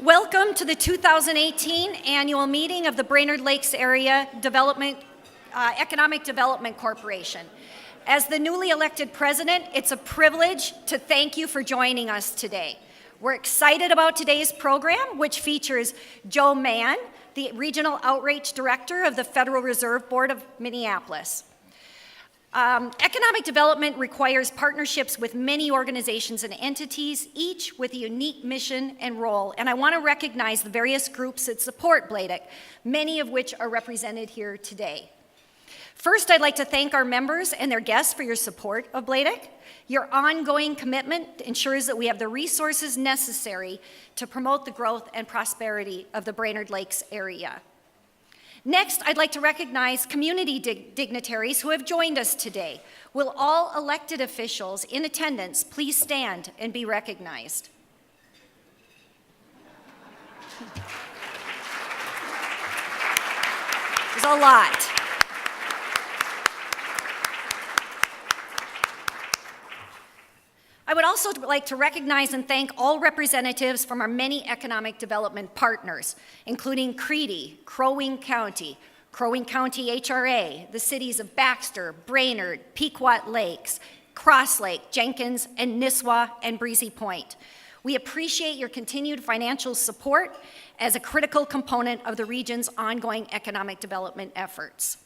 Welcome to the 2018 annual meeting of the Brainerd Lakes Area Economic Development Corporation. As the newly elected president, it's a privilege to thank you for joining us today. We're excited about today's program, which features Joe Mann, the Regional Outreach Director of the Federal Reserve Board of Minneapolis. Economic development requires partnerships with many organizations and entities, each with a unique mission and role. And I want to recognize the various groups that support BLAEDC, many of which are represented here today. First, I'd like to thank our members and their guests for your support of BLAEDC. Your ongoing commitment ensures that we have the resources necessary to promote the growth and prosperity of the Brainerd Lakes area. Next, I'd like to recognize community dignitaries who have joined us today. Will all elected officials in attendance please stand and be recognized? There's a lot. I would also like to recognize and thank all representatives from our many economic development partners, including Creedy, Crow Wing County HRA, the cities of Baxter, Brainerd, Pequot Lakes, Cross Lake, Jenkins, and Nisswa and Breezy Point. We appreciate your continued financial support as a critical component of the region's ongoing economic development efforts.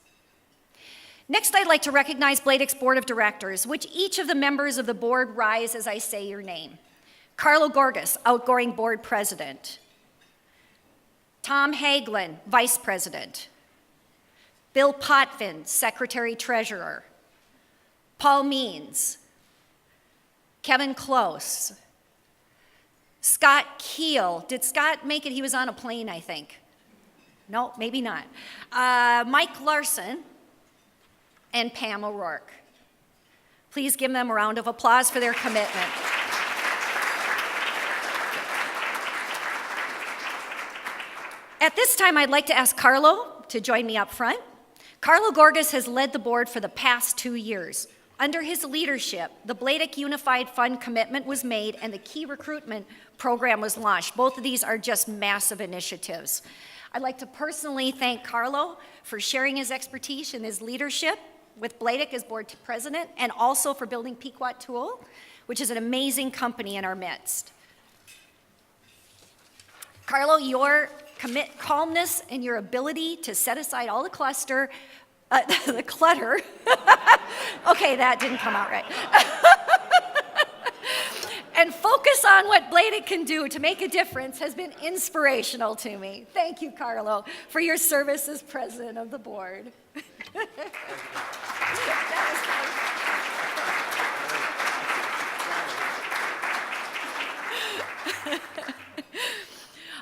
Next, I'd like to recognize BLAEDC's Board of Directors, which each of the members of the board rise as I say your name. Carlo Gorgas, outgoing board president. Tom Hagelin, vice president. Bill Potvin, secretary treasurer. Paul Means. Kevin Close. Scott Keel. Did Scott make it? He was on a plane, I think. No, maybe not. Mike Larson. And Pam O'Rourke. Please give them a round of applause for their commitment. At this time, I'd like to ask Carlo to join me up front. Carlo Gorgas has led the board for the past 2 years. Under his leadership, the BLAEDC Unified Fund commitment was made and the key recruitment program was launched. Both of these are just massive initiatives. I'd like to personally thank Carlo for sharing his expertise and his leadership with BLAEDC as board president, and also for building Pequot Tool, which is an amazing company in our midst. Carlo, your calmness and your ability to set aside all the clutter, okay, that didn't come out right, and focus on what BLAEDC can do to make a difference has been inspirational to me. Thank you, Carlo, for your service as president of the board.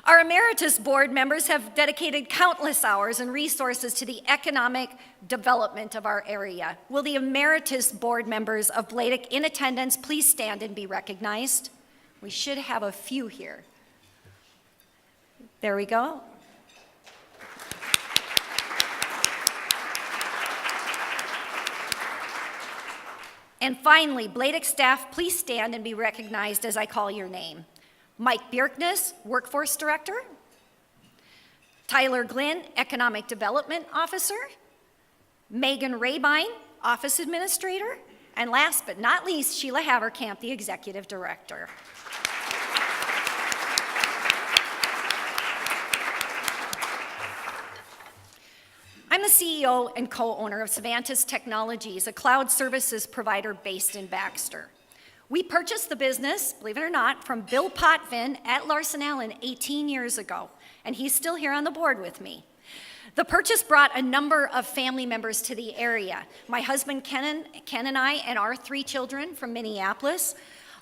Our emeritus board members have dedicated countless hours and resources to the economic development of our area. Will the emeritus board members of BLAEDC in attendance please stand and be recognized? We should have a few here. There we go. And finally, BLAEDC staff, please stand and be recognized as I call your name. Mike Bjerknes, Workforce Director. Tyler Glynn, Economic Development Officer. Megan Rabine, Office Administrator. And last but not least, Sheila Haverkamp, the Executive Director. I'm the CEO and co-owner of Savantis Technologies, a cloud services provider based in Baxter. We purchased the business, believe it or not, from Bill Potvin at Larson Allen 18 years ago, and he's still here on the board with me. The purchase brought a number of family members to the area. My husband Ken and I and our 3 children from Minneapolis,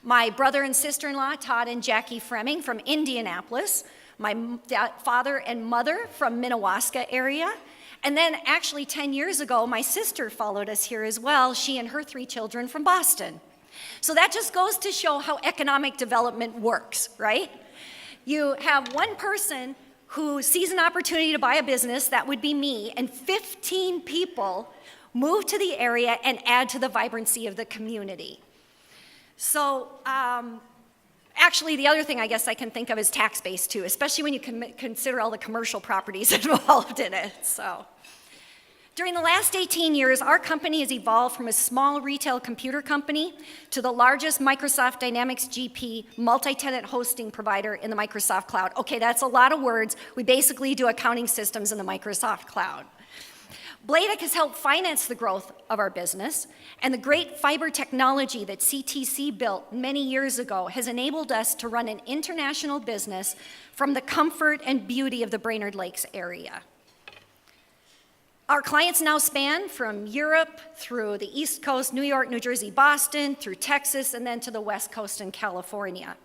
my brother and sister-in-law Todd and Jackie Fremming from Indianapolis, my father and mother from Minnewaska area, and then actually 10 years ago, my sister followed us here as well, she and her 3 children from Boston. So that just goes to show how economic development works, right? You have one person who sees an opportunity to buy a business, that would be me, and 15 people move to the area and add to the vibrancy of the community. So Actually, the other thing I guess I can think of is tax base too, especially when you consider all the commercial properties involved in it. So, during the last 18 years, our company has evolved from a small retail computer company to the largest Microsoft Dynamics GP multi-tenant hosting provider in the Microsoft Cloud. Okay, that's a lot of words. We basically do accounting systems in the Microsoft Cloud. BLAEDC has helped finance the growth of our business, and the great fiber technology that CTC built many years ago has enabled us to run an international business from the comfort and beauty of the Brainerd Lakes area. Our clients now span from Europe through the East Coast, New York, New Jersey, Boston, through Texas, and then to the West Coast in California.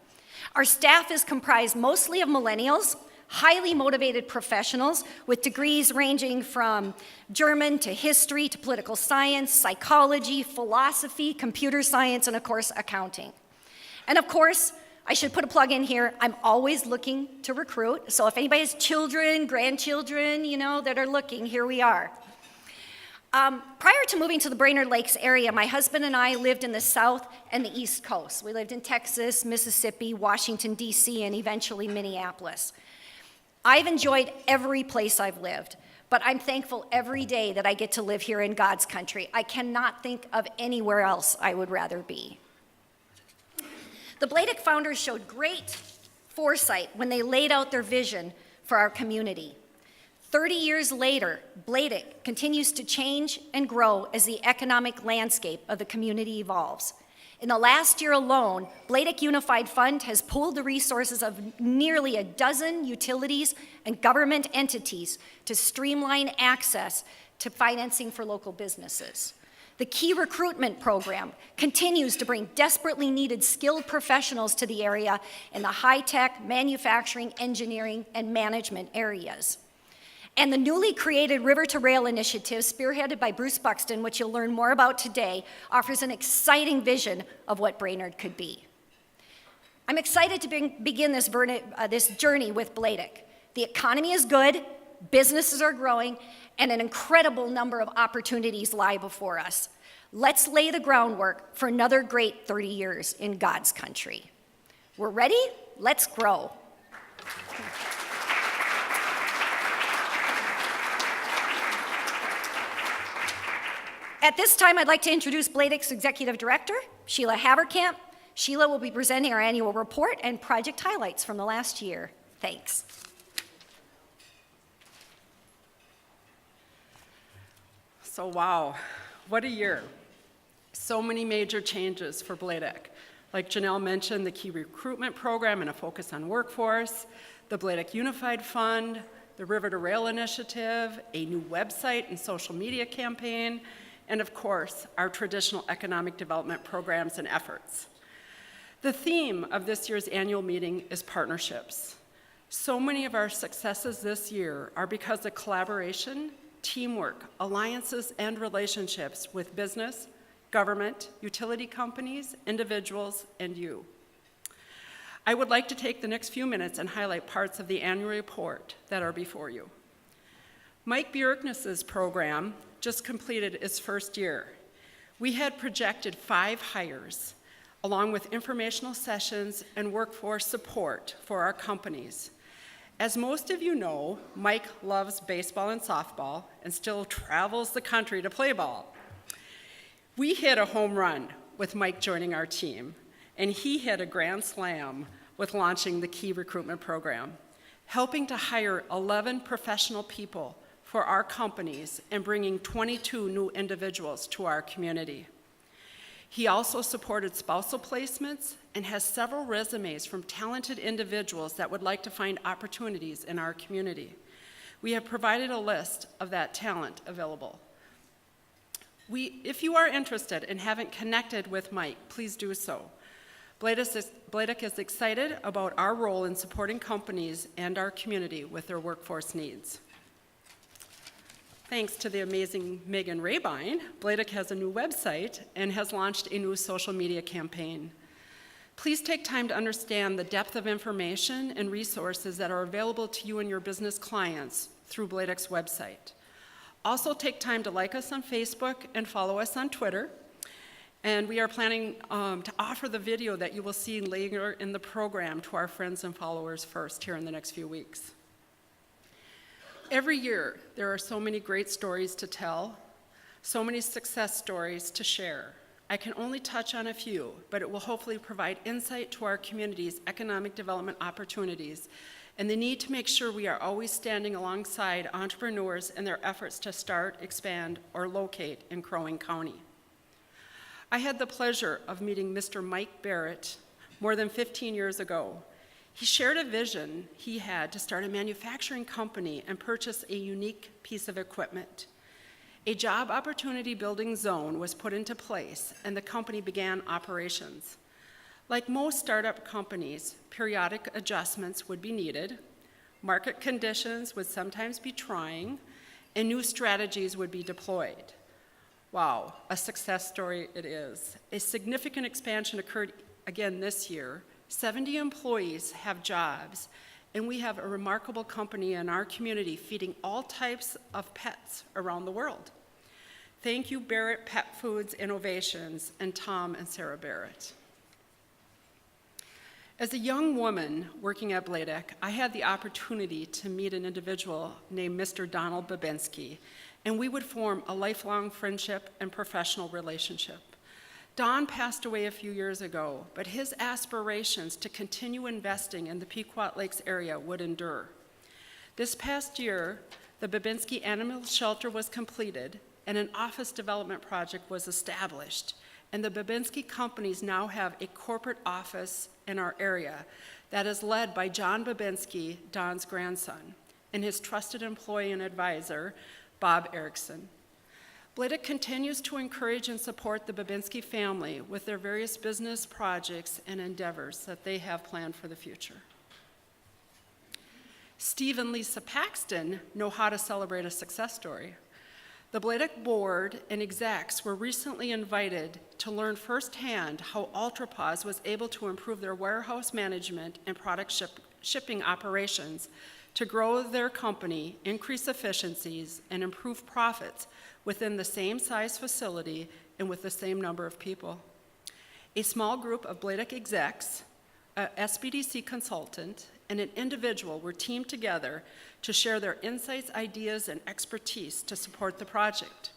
Our staff is comprised mostly of millennials, highly motivated professionals with degrees ranging from German to history to political science, psychology, philosophy, computer science, and of course, accounting. And of course, I should put a plug in here, I'm always looking to recruit. So if anybody has children, grandchildren, that are looking, here we are. Prior to moving to the Brainerd Lakes area, my husband and I lived in the South and the East Coast. We lived in Texas, Mississippi, Washington, D.C., and eventually Minneapolis. I've enjoyed every place I've lived, but I'm thankful every day that I get to live here in God's country. I cannot think of anywhere else I would rather be. The BLAEDC founders showed great foresight when they laid out their vision for our community. 30 years later, BLAEDC continues to change and grow as the economic landscape of the community evolves. In the last year alone, BLAEDC Unified Fund has pooled the resources of nearly a dozen utilities and government entities to streamline access to financing for local businesses. The Key Recruitment Program continues to bring desperately needed skilled professionals to the area in the high-tech, manufacturing, engineering, and management areas. And the newly created River to Rail initiative, spearheaded by Bruce Buxton, which you'll learn more about today, offers an exciting vision of what Brainerd could be. I'm excited to begin this journey with BLAEDC. The economy is good, businesses are growing, and an incredible number of opportunities lie before us. Let's lay the groundwork for another great 30 years in God's country. We're ready? Let's grow. At this time, I'd like to introduce BLAEDC's Executive Director, Sheila Haverkamp. Sheila will be presenting our annual report and project highlights from the last year. Thanks. So wow, what a year. So many major changes for BLAEDC. Like Janelle mentioned, the Key Recruitment Program and a focus on workforce, the BLAEDC Unified Fund, the River to Rail initiative, a new website and social media campaign, and of course, our traditional economic development programs and efforts. The theme of this year's annual meeting is partnerships. So many of our successes this year are because of collaboration, teamwork, alliances, and relationships with business, government, utility companies, individuals, and you. I would like to take the next few minutes and highlight parts of the annual report that are before you. Mike Bjerknes's program just completed its first year. We had projected 5 hires, along with informational sessions and workforce support for our companies. As most of you know, Mike loves baseball and softball and still travels the country to play ball. We hit a home run with Mike joining our team, and he hit a grand slam with launching the Key Recruitment Program, helping to hire 11 professional people for our companies and bringing 22 new individuals to our community. He also supported spousal placements and has several resumes from talented individuals that would like to find opportunities in our community. We have provided a list of that talent available. If you are interested and haven't connected with Mike, please do so. BLAEDC is excited about our role in supporting companies and our community with their workforce needs. Thanks to the amazing Megan Rabine, BLAEDC has a new website and has launched a new social media campaign. Please take time to understand the depth of information and resources that are available to you and your business clients through BLAEDC's website. Also take time to like us on Facebook and follow us on Twitter. And we are planning to offer the video that you will see later in the program to our friends and followers first here in the next few weeks. Every year, there are so many great stories to tell, so many success stories to share. I can only touch on a few, but it will hopefully provide insight to our community's economic development opportunities and the need to make sure we are always standing alongside entrepreneurs in their efforts to start, expand, or locate in Crow Wing County. I had the pleasure of meeting Mr. Mike Barrett more than 15 years ago. He shared a vision he had to start a manufacturing company and purchase a unique piece of equipment. A job opportunity building zone was put into place, and the company began operations. Like most startup companies, periodic adjustments would be needed, market conditions would sometimes be trying, and new strategies would be deployed. Wow, a success story it is. A significant expansion occurred again this year. 70 employees have jobs, and we have a remarkable company in our community feeding all types of pets around the world. Thank you, Barrett Pet Foods Innovations, and Tom and Sarah Barrett. As a young woman working at BLAEDC, I had the opportunity to meet an individual named Mr. Donald Babinski, and we would form a lifelong friendship and professional relationship. Don passed away a few years ago, but his aspirations to continue investing in the Pequot Lakes area would endure. This past year, the Babinski Animal Shelter was completed, and an office development project was established, and the Babinski companies now have a corporate office in our area that is led by John Babinski, Don's grandson, and his trusted employee and advisor, Bob Erickson. BLAEDC continues to encourage and support the Babinski family with their various business projects and endeavors that they have planned for the future. Steve and Lisa Paxton know how to celebrate a success story. The BLAEDC board and execs were recently invited to learn firsthand how UltraPause was able to improve their warehouse management and product shipping operations to grow their company, increase efficiencies, and improve profits within the same size facility and with the same number of people. A small group of BLAEDC execs, a SBDC consultant, and an individual were teamed together to share their insights, ideas, and expertise to support the project.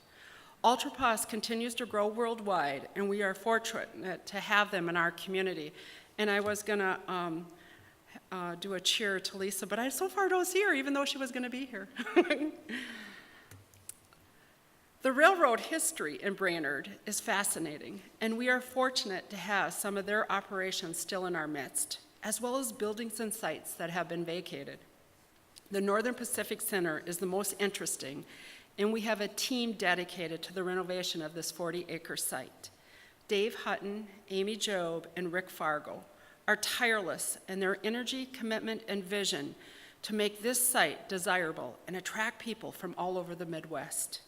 UltraPause continues to grow worldwide, and we are fortunate to have them in our community. And I was gonna do a cheer to Lisa, but I so far don't see her, even though she was gonna be here. The railroad history in Brainerd is fascinating, and we are fortunate to have some of their operations still in our midst, as well as buildings and sites that have been vacated. The Northern Pacific Center is the most interesting, and we have a team dedicated to the renovation of this 40-acre site. Dave Hutton, Amy Job, and Rick Fargo are tireless in their energy, commitment, and vision to make this site desirable and attract people from all over the Midwest.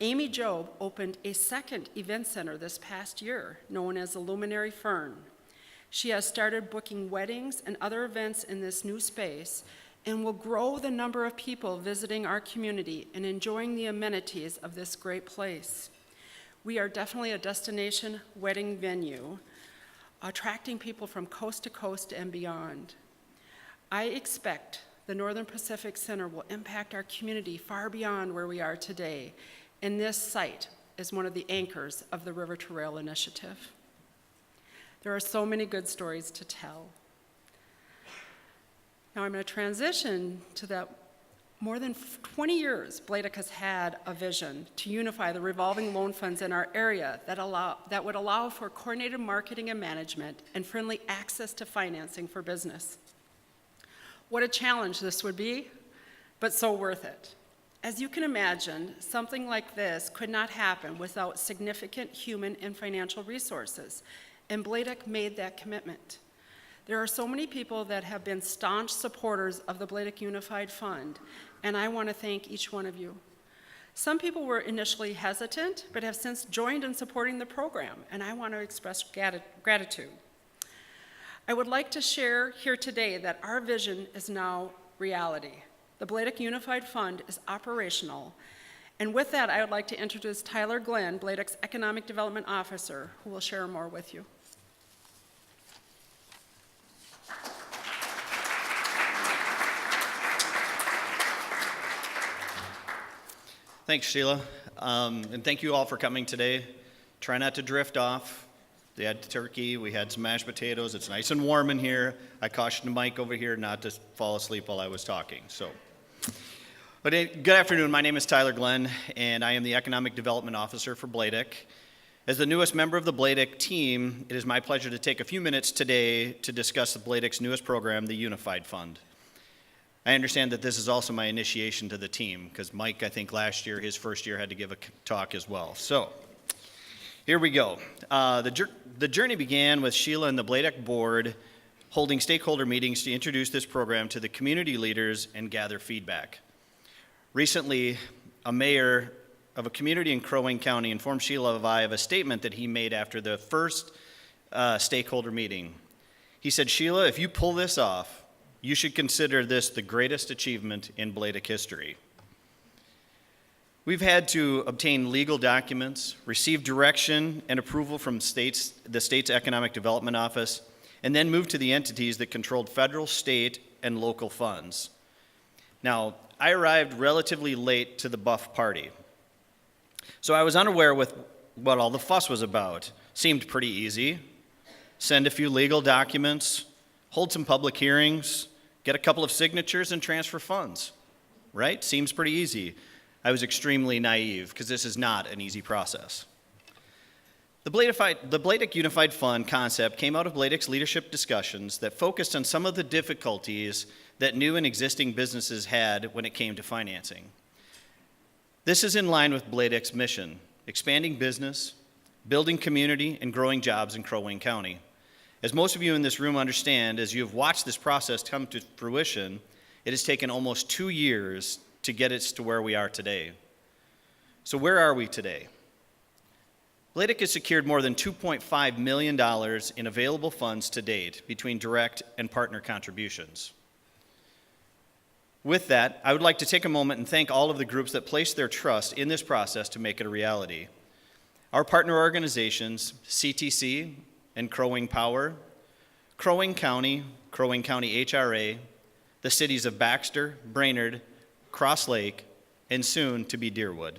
Amy Job opened a second event center this past year, known as the Luminary Fern. She has started booking weddings and other events in this new space and will grow the number of people visiting our community and enjoying the amenities of this great place. We are definitely a destination wedding venue, attracting people from coast to coast and beyond. I expect the Northern Pacific Center will impact our community far beyond where we are today, and this site is one of the anchors of the River to Rail initiative. There are so many good stories to tell. Now I'm going to transition to that. More than 20 years, BLAEDC has had a vision to unify the revolving loan funds in our area that would allow for coordinated marketing and management and friendly access to financing for business. What a challenge this would be, but so worth it. As you can imagine, something like this could not happen without significant human and financial resources, and BLAEDC made that commitment. There are so many people that have been staunch supporters of the BLAEDC Unified Fund, and I want to thank each one of you. Some people were initially hesitant, but have since joined in supporting the program, and I want to express gratitude. I would like to share here today that our vision is now reality. The BLAEDC Unified Fund is operational, And with that, I would like to introduce Tyler Glenn, BLAEDC's Economic Development Officer, who will share more with you. Thanks, Sheila. And thank you all for coming today. Try not to drift off. They had turkey, we had some mashed potatoes. It's nice and warm in here. I cautioned Mike over here not to fall asleep while I was talking. Good afternoon. My name is Tyler Glenn, and I am the Economic Development Officer for BLAEDC. As the newest member of the BLAEDC team, it is my pleasure to take a few minutes today to discuss the BLAEDC's newest program, the Unified Fund. I understand that this is also my initiation to the team, because Mike, I think last year, his first year, had to give a talk as well. So, here we go. The journey began with Sheila and the BLAEDC board holding stakeholder meetings to introduce this program to the community leaders and gather feedback. Recently, a mayor of a community in Crow Wing County informed Sheila and I of a statement that he made after the first stakeholder meeting. He said, "Sheila, if you pull this off, you should consider this the greatest achievement in BLAEDC history." We've had to obtain legal documents, receive direction and approval from the state's Economic Development Office, and then move to the entities that controlled federal, state, and local funds. Now, I arrived relatively late to the buff party, so I was unaware with what all the fuss was about. Seemed pretty easy. Send a few legal documents, hold some public hearings, get a couple of signatures, and transfer funds. Right? Seems pretty easy. I was extremely naive, because this is not an easy process. The BLAEDC Unified Fund concept came out of BLAEDC's leadership discussions that focused on some of the difficulties that new and existing businesses had when it came to financing. This is in line with BLAEDC's mission: expanding business, building community, and growing jobs in Crow Wing County. As most of you in this room understand, as you have watched this process come to fruition, it has taken almost 2 years to get us to where we are today. So where are we today? BLAEDC has secured more than $2.5 million in available funds to date between direct and partner contributions. With that, I would like to take a moment and thank all of the groups that placed their trust in this process to make it a reality. Our partner organizations, CTC and Crow Wing Power, Crow Wing County HRA, the cities of Baxter, Brainerd, Cross Lake, and soon to be Deerwood.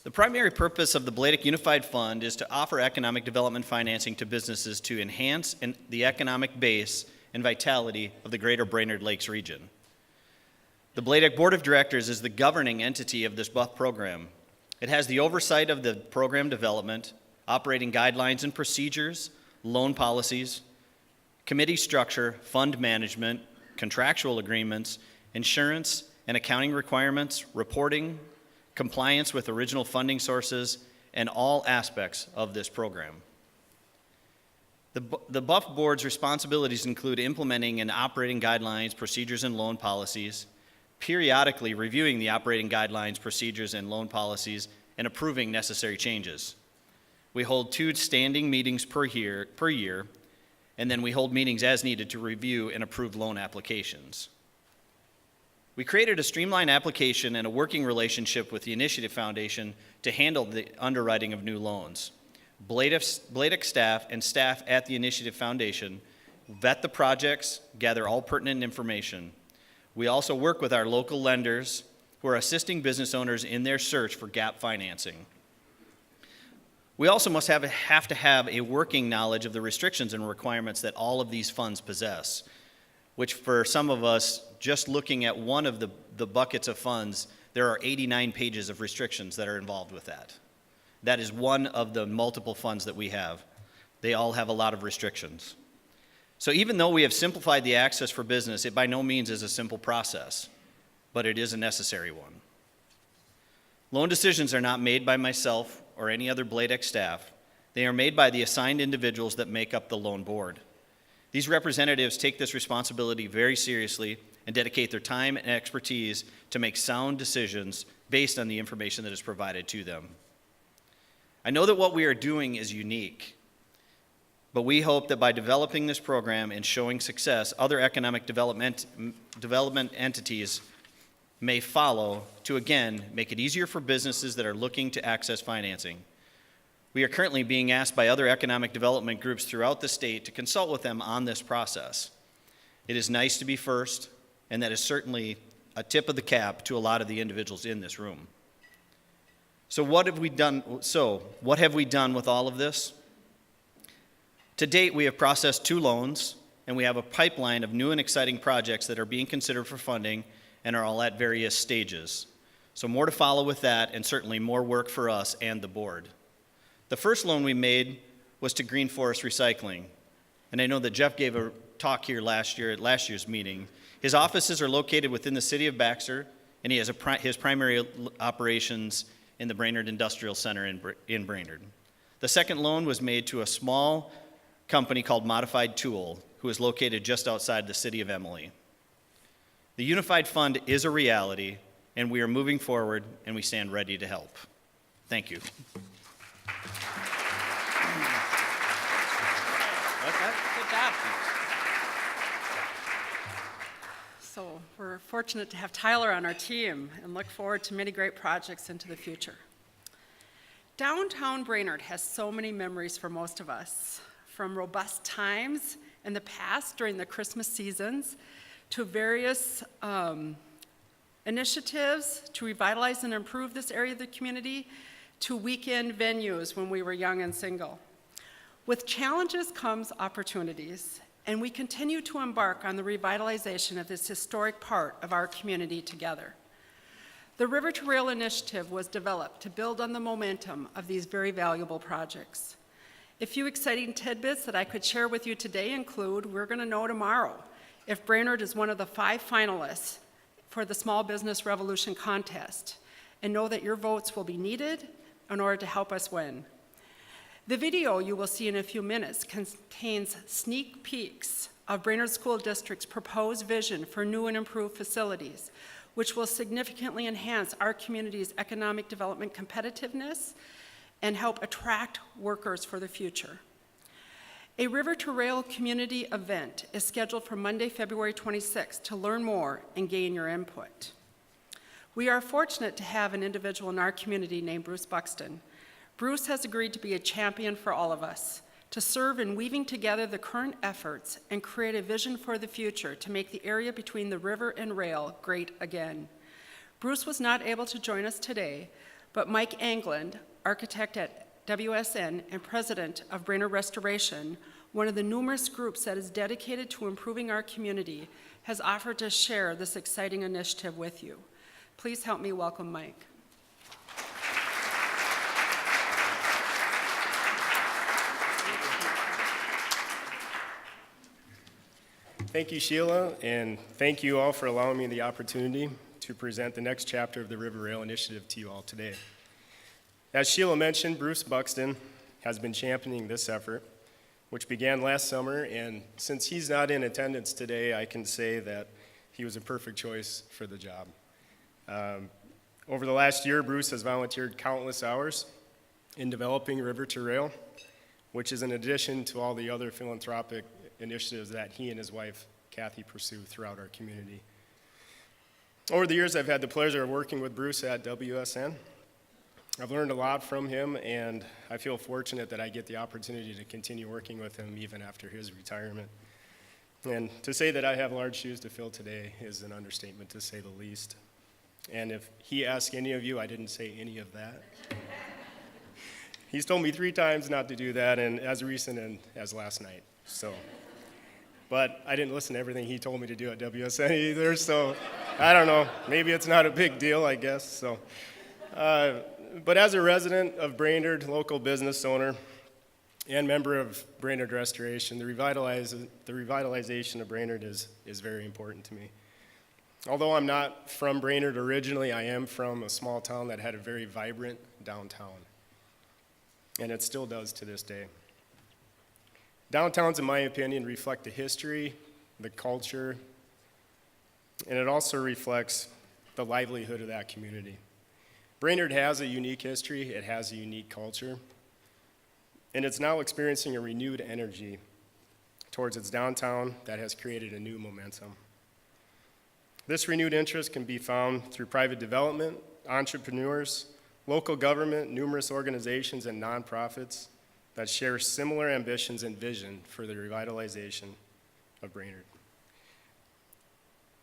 The primary purpose of the BLAEDC Unified Fund is to offer economic development financing to businesses to enhance the economic base and vitality of the greater Brainerd Lakes region. The BLAEDC Board of Directors is the governing entity of this BUF program. It has the oversight of the program development, operating guidelines and procedures, loan policies, committee structure, fund management, contractual agreements, insurance and accounting requirements, reporting, compliance with original funding sources, and all aspects of this program. The BUF Board's responsibilities include implementing and operating guidelines, procedures, and loan policies, periodically reviewing the operating guidelines, procedures, and loan policies, and approving necessary changes. We hold 2 standing meetings per year, and then we hold meetings as needed to review and approve loan applications. We created a streamlined application and a working relationship with the Initiative Foundation to handle the underwriting of new loans. BLAEDC staff and staff at the Initiative Foundation vet the projects, gather all pertinent information. We also work with our local lenders who are assisting business owners in their search for gap financing. We also must have to have a working knowledge of the restrictions and requirements that all of these funds possess, which for some of us, just looking at one of the buckets of funds, there are 89 pages of restrictions that are involved with that. That is one of the multiple funds that we have. They all have a lot of restrictions. So even though we have simplified the access for business, it by no means is a simple process, but it is a necessary one. Loan decisions are not made by myself or any other BLAEDC staff. They are made by the assigned individuals that make up the loan board. These representatives take this responsibility very seriously and dedicate their time and expertise to make sound decisions based on the information that is provided to them. I know that what we are doing is unique, but we hope that by developing this program and showing success, other economic development development entities may follow to, again, make it easier for businesses that are looking to access financing. We are currently being asked by other economic development groups throughout the state to consult with them on this process. It is nice to be first, and that is certainly a tip of the cap to a lot of the individuals in this room. So what have we done with all of this? To date, we have processed 2 loans, and we have a pipeline of new and exciting projects that are being considered for funding and are all at various stages. So more to follow with that, and certainly more work for us and the board. The first loan we made was to Green Forest Recycling, and I know that Jeff gave a talk here last year at last year's meeting. His offices are located within the city of Baxter, and he has his primary operations in the Brainerd Industrial Center in Brainerd. The second loan was made to a small company called Modified Tool, who is located just outside the city of Emily. The Unified Fund is a reality, and we are moving forward, and we stand ready to help. Thank you. Good job. So we're fortunate to have Tyler on our team and look forward to many great projects into the future. Downtown Brainerd has so many memories for most of us, from robust times in the past during the Christmas seasons to various initiatives to revitalize and improve this area of the community to weekend venues when we were young and single. With challenges comes opportunities, and we continue to embark on the revitalization of this historic part of our community together. The River to Rail initiative was developed to build on the momentum of these very valuable projects. A few exciting tidbits that I could share with you today include, we're going to know tomorrow if Brainerd is one of the 5 finalists for the Small Business Revolution contest, and know that your votes will be needed in order to help us win. The video you will see in a few minutes contains sneak peeks of Brainerd School District's proposed vision for new and improved facilities, which will significantly enhance our community's economic development competitiveness and help attract workers for the future. A River to Rail community event is scheduled for Monday, February 26th to learn more and gain your input. We are fortunate to have an individual in our community named Bruce Buxton. Bruce has agreed to be a champion for all of us, to serve in weaving together the current efforts and create a vision for the future to make the area between the river and rail great again. Bruce was not able to join us today, but Mike Angland, architect at WSN and president of Brainerd Restoration, one of the numerous groups that is dedicated to improving our community, has offered to share this exciting initiative with you. Please help me welcome Mike. Thank you, Sheila, and thank you all for allowing me the opportunity to present the next chapter of the River Rail Initiative to you all today. As Sheila mentioned, Bruce Buxton has been championing this effort, which began last summer, and since he's not in attendance today, I can say that he was a perfect choice for the job. Over the last year, Bruce has volunteered countless hours in developing River to Rail, which is in addition to all the other philanthropic initiatives that he and his wife, Kathy, pursue throughout our community. Over the years, I've had the pleasure of working with Bruce at WSN. I've learned a lot from him, and I feel fortunate that I get the opportunity to continue working with him even after his retirement. And to say that I have large shoes to fill today is an understatement, to say the least. And if he asked any of you, I didn't say any of that. He's told me 3 times not to do that, and as recent as last night. But I didn't listen to everything he told me to do at WSN either, so I don't know. Maybe it's not a big deal, I guess. But as a resident of Brainerd, local business owner, and member of Brainerd Restoration, the revitalization of Brainerd is very important to me. Although I'm not from Brainerd originally, I am from a small town that had a very vibrant downtown, and it still does to this day. Downtowns, in my opinion, reflect the history, the culture, and it also reflects the livelihood of that community. Brainerd has a unique history, it has a unique culture, and it's now experiencing a renewed energy towards its downtown that has created a new momentum. This renewed interest can be found through private development, entrepreneurs, local government, numerous organizations, and nonprofits that share similar ambitions and vision for the revitalization of Brainerd.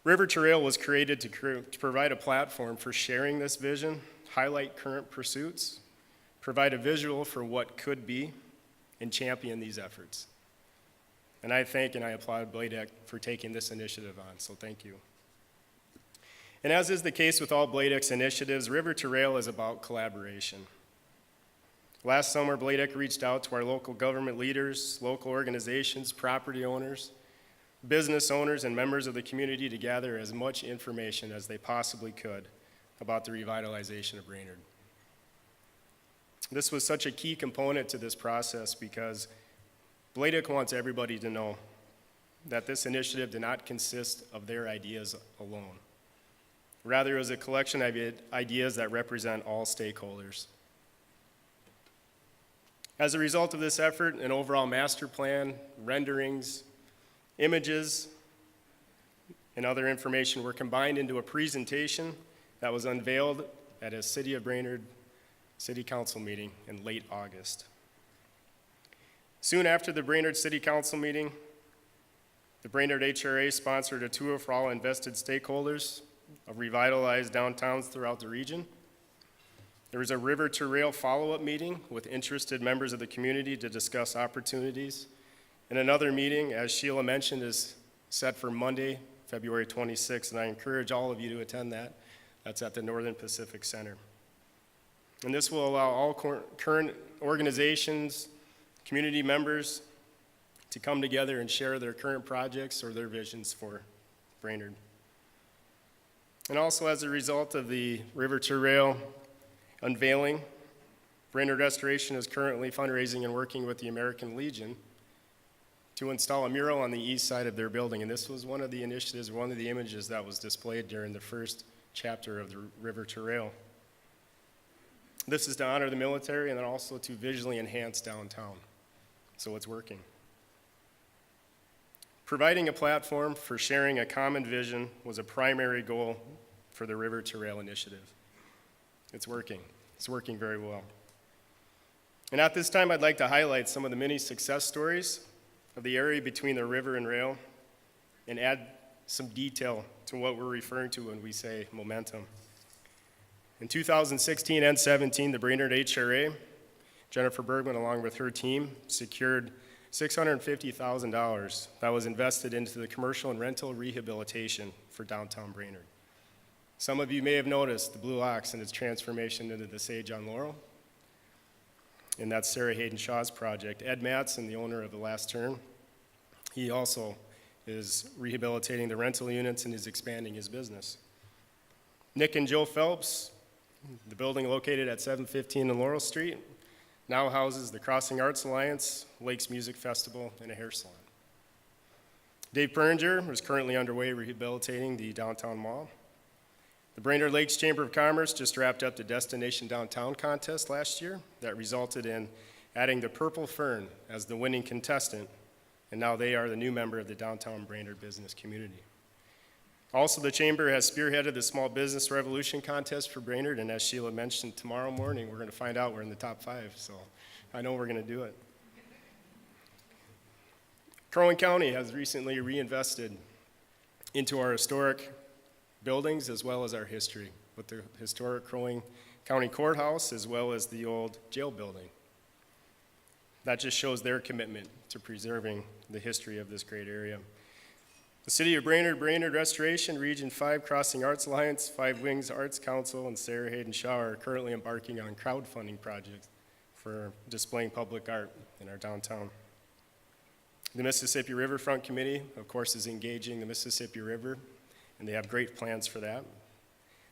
River to Rail was created to provide a platform for sharing this vision, highlight current pursuits, provide a visual for what could be, and champion these efforts. And I thank and I applaud BLAEDC for taking this initiative on, so thank you. And as is the case with all BLAEDC's initiatives, River to Rail is about collaboration. Last summer, BLAEDC reached out to our local government leaders, local organizations, property owners, business owners, and members of the community to gather as much information as they possibly could about the revitalization of Brainerd. This was such a key component to this process because BLAEDC wants everybody to know that this initiative did not consist of their ideas alone. Rather, it was a collection of ideas that represent all stakeholders. As a result of this effort, an overall master plan, renderings, images, and other information were combined into a presentation that was unveiled at a City of Brainerd City Council meeting in late August. Soon after the Brainerd City Council meeting, the Brainerd HRA sponsored a tour for all invested stakeholders of revitalized downtowns throughout the region. There was a River to Rail follow-up meeting with interested members of the community to discuss opportunities. And another meeting, as Sheila mentioned, is set for Monday, February 26th, and I encourage all of you to attend that. That's at the Northern Pacific Center. And this will allow all current organizations, community members to come together and share their current projects or their visions for Brainerd. And also as a result of the River to Rail unveiling, Brainerd Restoration is currently fundraising and working with the American Legion to install a mural on the east side of their building. And this was one of the initiatives, one of the images that was displayed during the first chapter of the River to Rail. This is to honor the military and then also to visually enhance downtown. So it's working. Providing a platform for sharing a common vision was a primary goal for the River to Rail initiative. It's working. It's working very well. And at this time, I'd like to highlight some of the many success stories of the area between the river and rail and add some detail to what we're referring to when we say momentum. In 2016 and 17, the Brainerd HRA, Jennifer Bergman, along with her team, secured $650,000 that was invested into the commercial and rental rehabilitation for downtown Brainerd. Some of you may have noticed the Blue Ox and its transformation into the Sage on Laurel, and that's Sarah Hayden Shaw's project. Ed Matson, the owner of the Last Turn, he also is rehabilitating the rental units and is expanding his business. Nick and Joe Phelps, the building located at 715 and Laurel Street, now houses the Crossing Arts Alliance, Lakes Music Festival, and a hair salon. Dave Perringer is currently underway rehabilitating the downtown mall. The Brainerd Lakes Chamber of Commerce just wrapped up the Destination Downtown contest last year that resulted in adding the Purple Fern as the winning contestant, and now they are the new member of the downtown Brainerd business community. Also, the Chamber has spearheaded the Small Business Revolution contest for Brainerd, and as Sheila mentioned, tomorrow morning we're going to find out we're in the top 5, so I know we're going to do it. Crow Wing County has recently reinvested into our historic buildings as well as our history, with the historic Crow Wing County Courthouse as well as the old jail building. That just shows their commitment to preserving the history of this great area. The City of Brainerd, Brainerd Restoration, Region 5 Crossing Arts Alliance, Five Wings Arts Council, and Sarah Hayden Shaw are currently embarking on crowdfunding projects for displaying public art in our downtown. The Mississippi Riverfront Committee, of course, is engaging the Mississippi River, and they have great plans for that.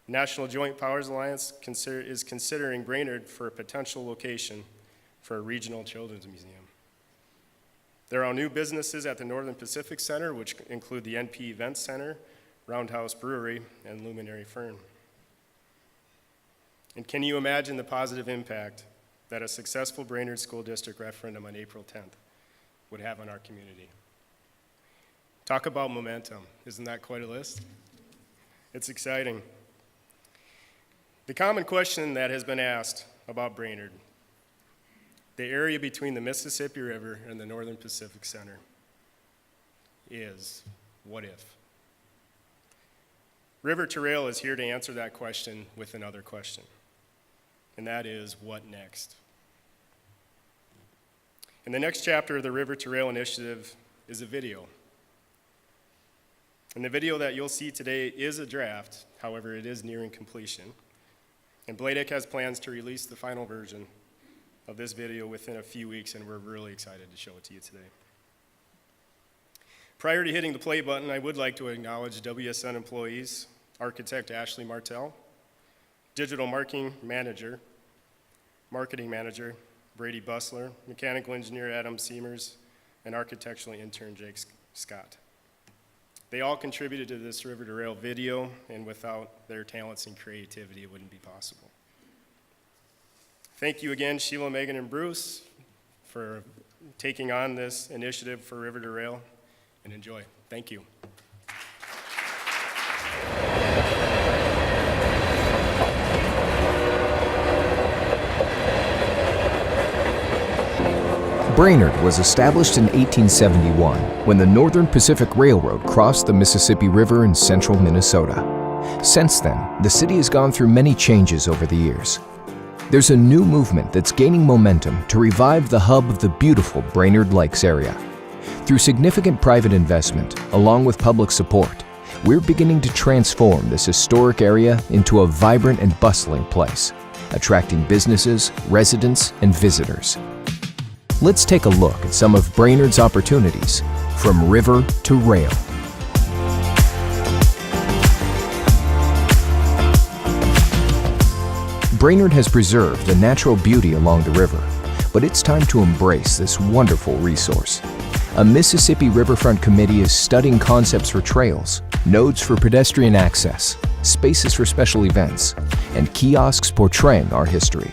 The National Joint Powers Alliance is considering Brainerd for a potential location for a regional children's museum. There are new businesses at the Northern Pacific Center, which include the NP Event Center, Roundhouse Brewery, and Luminary Fern. And can you imagine the positive impact that a successful Brainerd School District referendum on April 10th would have on our community? Talk about momentum. Isn't that quite a list? It's exciting. The common question that has been asked about Brainerd, the area between the Mississippi River and the Northern Pacific Center, is what if? River to Rail is here to answer that question with another question, and that is, what next? And the next chapter of the River to Rail initiative is a video. And the video that you'll see today is a draft, however, it is nearing completion. And BLAEDC has plans to release the final version of this video within a few weeks, and we're really excited to show it to you today. Prior to hitting the play button, I would like to acknowledge WSN employees, architect Ashley Martell, digital marketing manager Brady Busler, mechanical engineer Adam Seamers, and architectural intern Jake Scott. They all contributed to this River to Rail video, and without their talents and creativity, it wouldn't be possible. Thank you again, Sheila, Megan, and Bruce, for taking on this initiative for River to Rail, and enjoy. Thank you. Brainerd was established in 1871 when the Northern Pacific Railroad crossed the Mississippi River in central Minnesota. Since then, the city has gone through many changes over the years. There's a new movement that's gaining momentum to revive the hub of the beautiful Brainerd Lakes area. Through significant private investment, along with public support, we're beginning to transform this historic area into a vibrant and bustling place, attracting businesses, residents, and visitors. Let's take a look at some of Brainerd's opportunities from river to rail. Brainerd has preserved the natural beauty along the river, but it's time to embrace this wonderful resource. A Mississippi Riverfront Committee is studying concepts for trails, nodes for pedestrian access, spaces for special events, and kiosks portraying our history.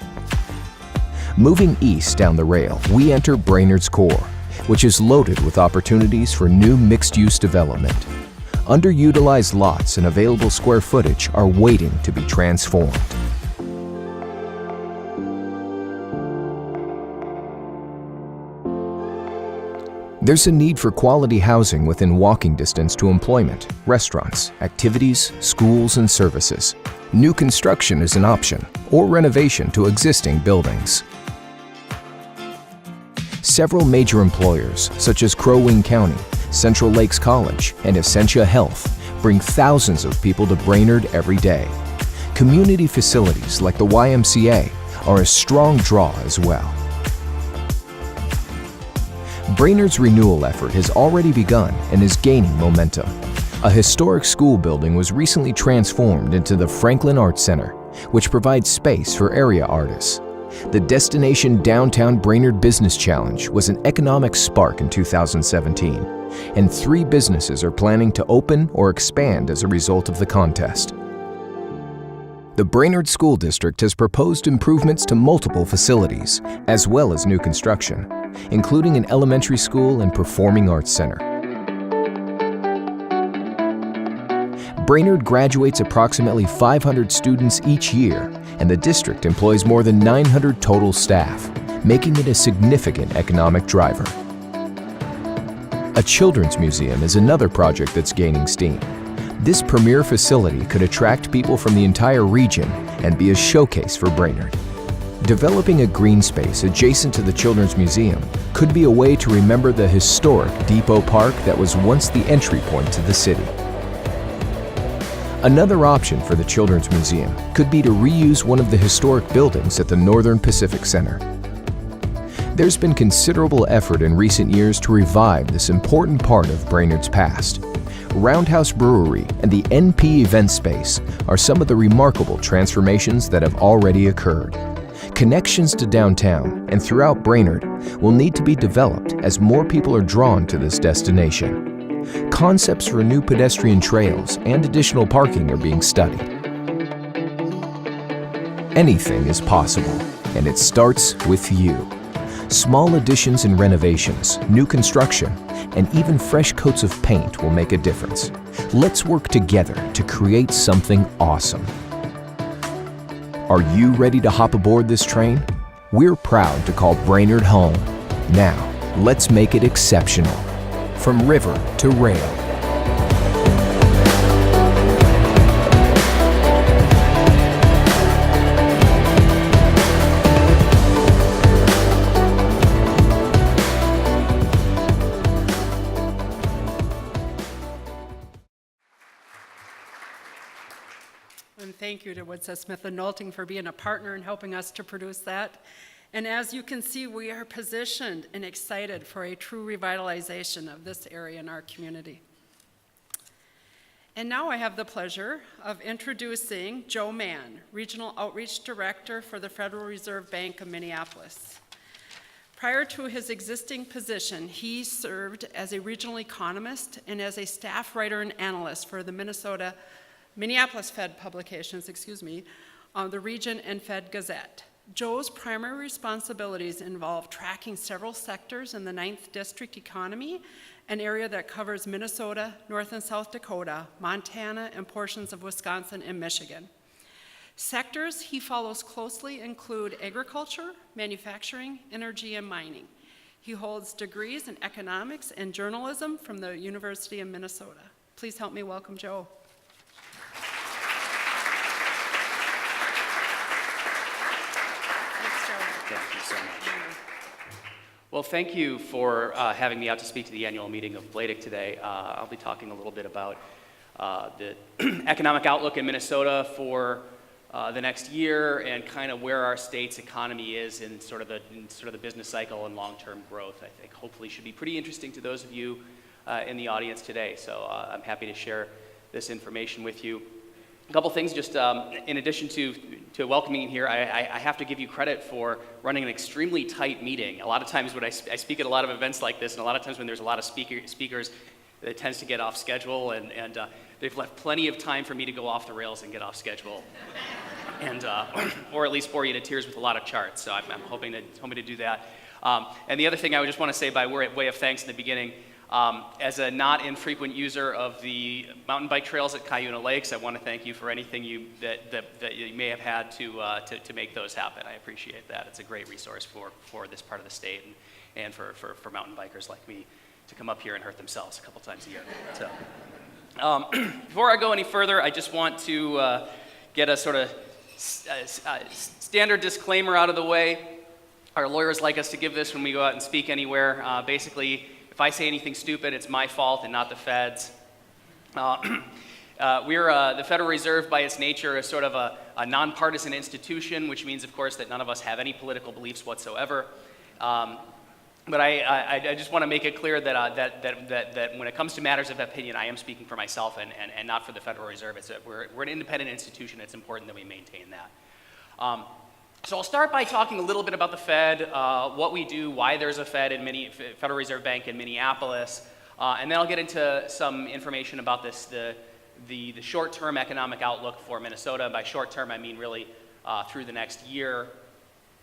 Moving east down the rail, we enter Brainerd's core, which is loaded with opportunities for new mixed-use development. Underutilized lots and available square footage are waiting to be transformed. There's a need for quality housing within walking distance to employment, restaurants, activities, schools, and services. New construction is an option, or renovation to existing buildings. Several major employers, such as Crow Wing County, Central Lakes College, and Essentia Health, bring thousands of people to Brainerd every day. Community facilities like the YMCA are a strong draw as well. Brainerd's renewal effort has already begun and is gaining momentum. A historic school building was recently transformed into the Franklin Arts Center, which provides space for area artists. The Destination Downtown Brainerd Business Challenge was an economic spark in 2017, and 3 businesses are planning to open or expand as a result of the contest. The Brainerd School District has proposed improvements to multiple facilities, as well as new construction, including an elementary school and performing arts center. Brainerd graduates approximately 500 students each year, and the district employs more than 900 total staff, making it a significant economic driver. A children's museum is another project that's gaining steam. This premier facility could attract people from the entire region and be a showcase for Brainerd. Developing a green space adjacent to the Children's Museum could be a way to remember the historic Depot Park that was once the entry point to the city. Another option for the Children's Museum could be to reuse one of the historic buildings at the Northern Pacific Center. There's been considerable effort in recent years to revive this important part of Brainerd's past. Roundhouse Brewery and the NP Event Space are some of the remarkable transformations that have already occurred. Connections to downtown and throughout Brainerd will need to be developed as more people are drawn to this destination. Concepts for new pedestrian trails and additional parking are being studied. Anything is possible, and it starts with you. Small additions and renovations, new construction, and even fresh coats of paint will make a difference. Let's work together to create something awesome. Are you ready to hop aboard this train? We're proud to call Brainerd home. Now, let's make it exceptional. From river to rail. And thank you to Woodset Smith and Knowlton for being a partner and helping us to produce that. And as you can see, we are positioned and excited for a true revitalization of this area in our community. And now I have the pleasure of introducing Joe Mann, Regional Outreach Director for the Federal Reserve Bank of Minneapolis. Prior to his existing position, he served as a regional economist and as a staff writer and analyst for the Minneapolis Fed publications, the Region and Fed Gazette. Joe's primary responsibilities involve tracking several sectors in the 9th District economy, an area that covers Minnesota, North and South Dakota, Montana, and portions of Wisconsin and Michigan. Sectors he follows closely include agriculture, manufacturing, energy, and mining. He holds degrees in economics and journalism from the University of Minnesota. Please help me welcome Joe. Thank you so much. Well, thank you for having me out to speak to the annual meeting of BLAEDC today. I'll be talking a little bit about the economic outlook in Minnesota for the next year and kind of where our state's economy is in sort of the business cycle and long-term growth. I think hopefully should be pretty interesting to those of you in the audience today. So I'm happy to share this information with you. A couple things, just in addition to welcoming you here, I have to give you credit for running an extremely tight meeting. A lot of times when I speak at a lot of events like this, and a lot of times when there's a lot of speakers, it tends to get off schedule, and they've left plenty of time for me to go off the rails and get off schedule, and or at least bore you to tears with a lot of charts. So I'm hoping to do that. And the other thing I would just want to say by way of thanks in the beginning. As a not infrequent user of the mountain bike trails at Cuyuna Lakes, I want to thank you for anything that you may have had to make those happen. I appreciate that. It's a great resource for this part of the state and for mountain bikers like me to come up here and hurt themselves a couple times a year. So, before I go any further, I just want to get a sort of standard disclaimer out of the way. Our lawyers like us to give this when we go out and speak anywhere. Basically, if I say anything stupid, it's my fault and not the Fed's. The Federal Reserve, by its nature, is sort of a nonpartisan institution, which means, of course, that none of us have any political beliefs whatsoever. But I just want to make it clear that when it comes to matters of opinion, I am speaking for myself and not for the Federal Reserve. We're an independent institution. It's important that we maintain that. So I'll start by talking a little bit about the Fed, what we do, why there's a Federal Reserve Bank in Minneapolis, and then I'll get into some information about the short-term economic outlook for Minnesota. By short-term, I mean really through the next year.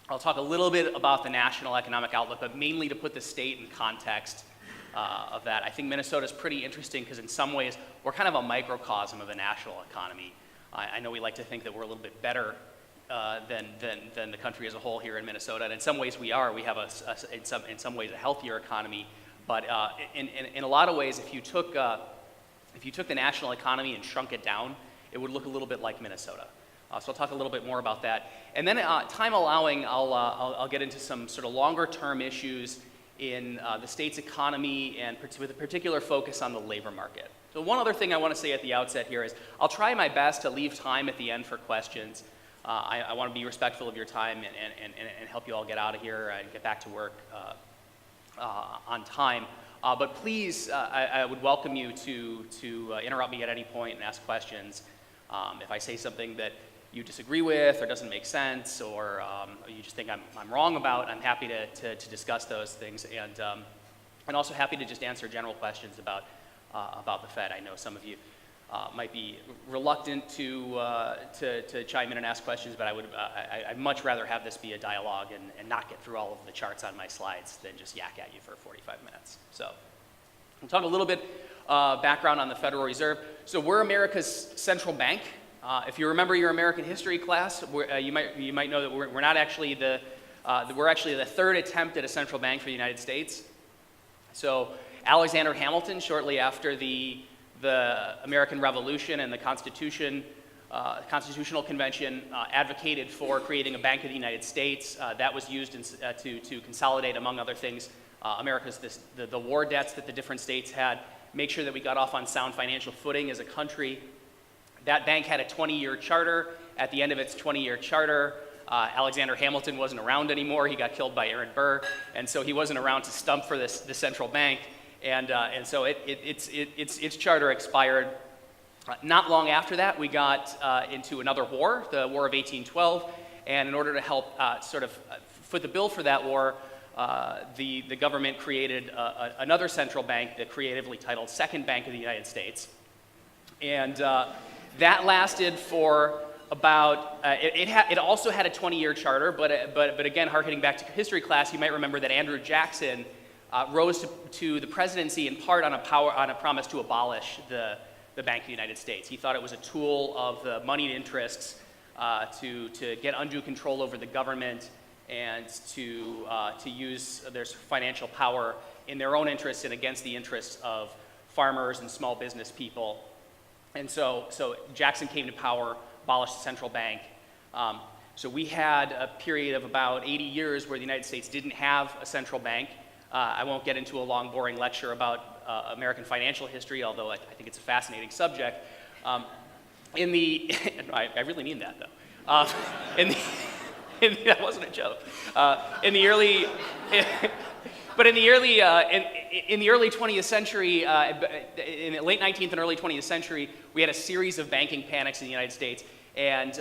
I'll talk a little bit about the national economic outlook, but mainly to put the state in context of that. I think Minnesota is pretty interesting because in some ways we're kind of a microcosm of the national economy. I know we like to think that we're a little bit better than the country as a whole here in Minnesota, and in some ways we are. We have in some ways a healthier economy, but in a lot of ways, if you took the national economy and shrunk it down, it would look a little bit like Minnesota. So I'll talk a little bit more about that, and then time allowing, I'll get into some sort of longer term issues in the state's economy and with a particular focus on the labor market. So one other thing I want to say at the outset here is I'll try my best to leave time at the end for questions. I want to be respectful of your time and help you all get out of here and get back to work on time. But please, I would welcome you to interrupt me at any point and ask questions. If I say something that you disagree with or doesn't make sense or you just think I'm wrong about, I'm happy to discuss those things and also happy to just answer general questions about the Fed. I know some of you might be reluctant to chime in and ask questions, but I'd much rather have this be a dialogue and not get through all of the charts on my slides than just yak at you for 45 minutes. So we'll talk a little bit background on the Federal Reserve. So we're America's central bank. If you remember your American history class, you might know that we're not actually we're actually the third attempt at a central bank for the United States. So Alexander Hamilton, shortly after the American Revolution and the Constitutional Convention, advocated for creating a Bank of the United States. That was used to consolidate, among other things, the war debts that the different states had, make sure that we got off on sound financial footing as a country. That bank had a 20-year charter. At the end of its 20-year charter, Alexander Hamilton wasn't around anymore. He got killed by Aaron Burr, and so he wasn't around to stump for the central bank. And so its charter expired. Not long after that, we got into another war, the War of 1812, and in order to help sort of foot the bill for that war, the government created another central bank, the creatively titled Second Bank of the United States. And that lasted for about, it also had a 20-year charter, but again, harkening back to history class, you might remember that Andrew Jackson rose to the presidency in part on a promise to abolish the Bank of the United States. He thought it was a tool of the moneyed interests to get undue control over the government and to use their financial power in their own interests and against the interests of farmers and small business people. And so Jackson came to power, abolished the central bank. So we had a period of about 80 years where the United States didn't have a central bank. I won't get into a long, boring lecture about American financial history, although I think it's a fascinating subject. I really mean that, though. That wasn't a joke. In the early 20th century, in the late 19th and early 20th century, we had a series of banking panics in the United States, and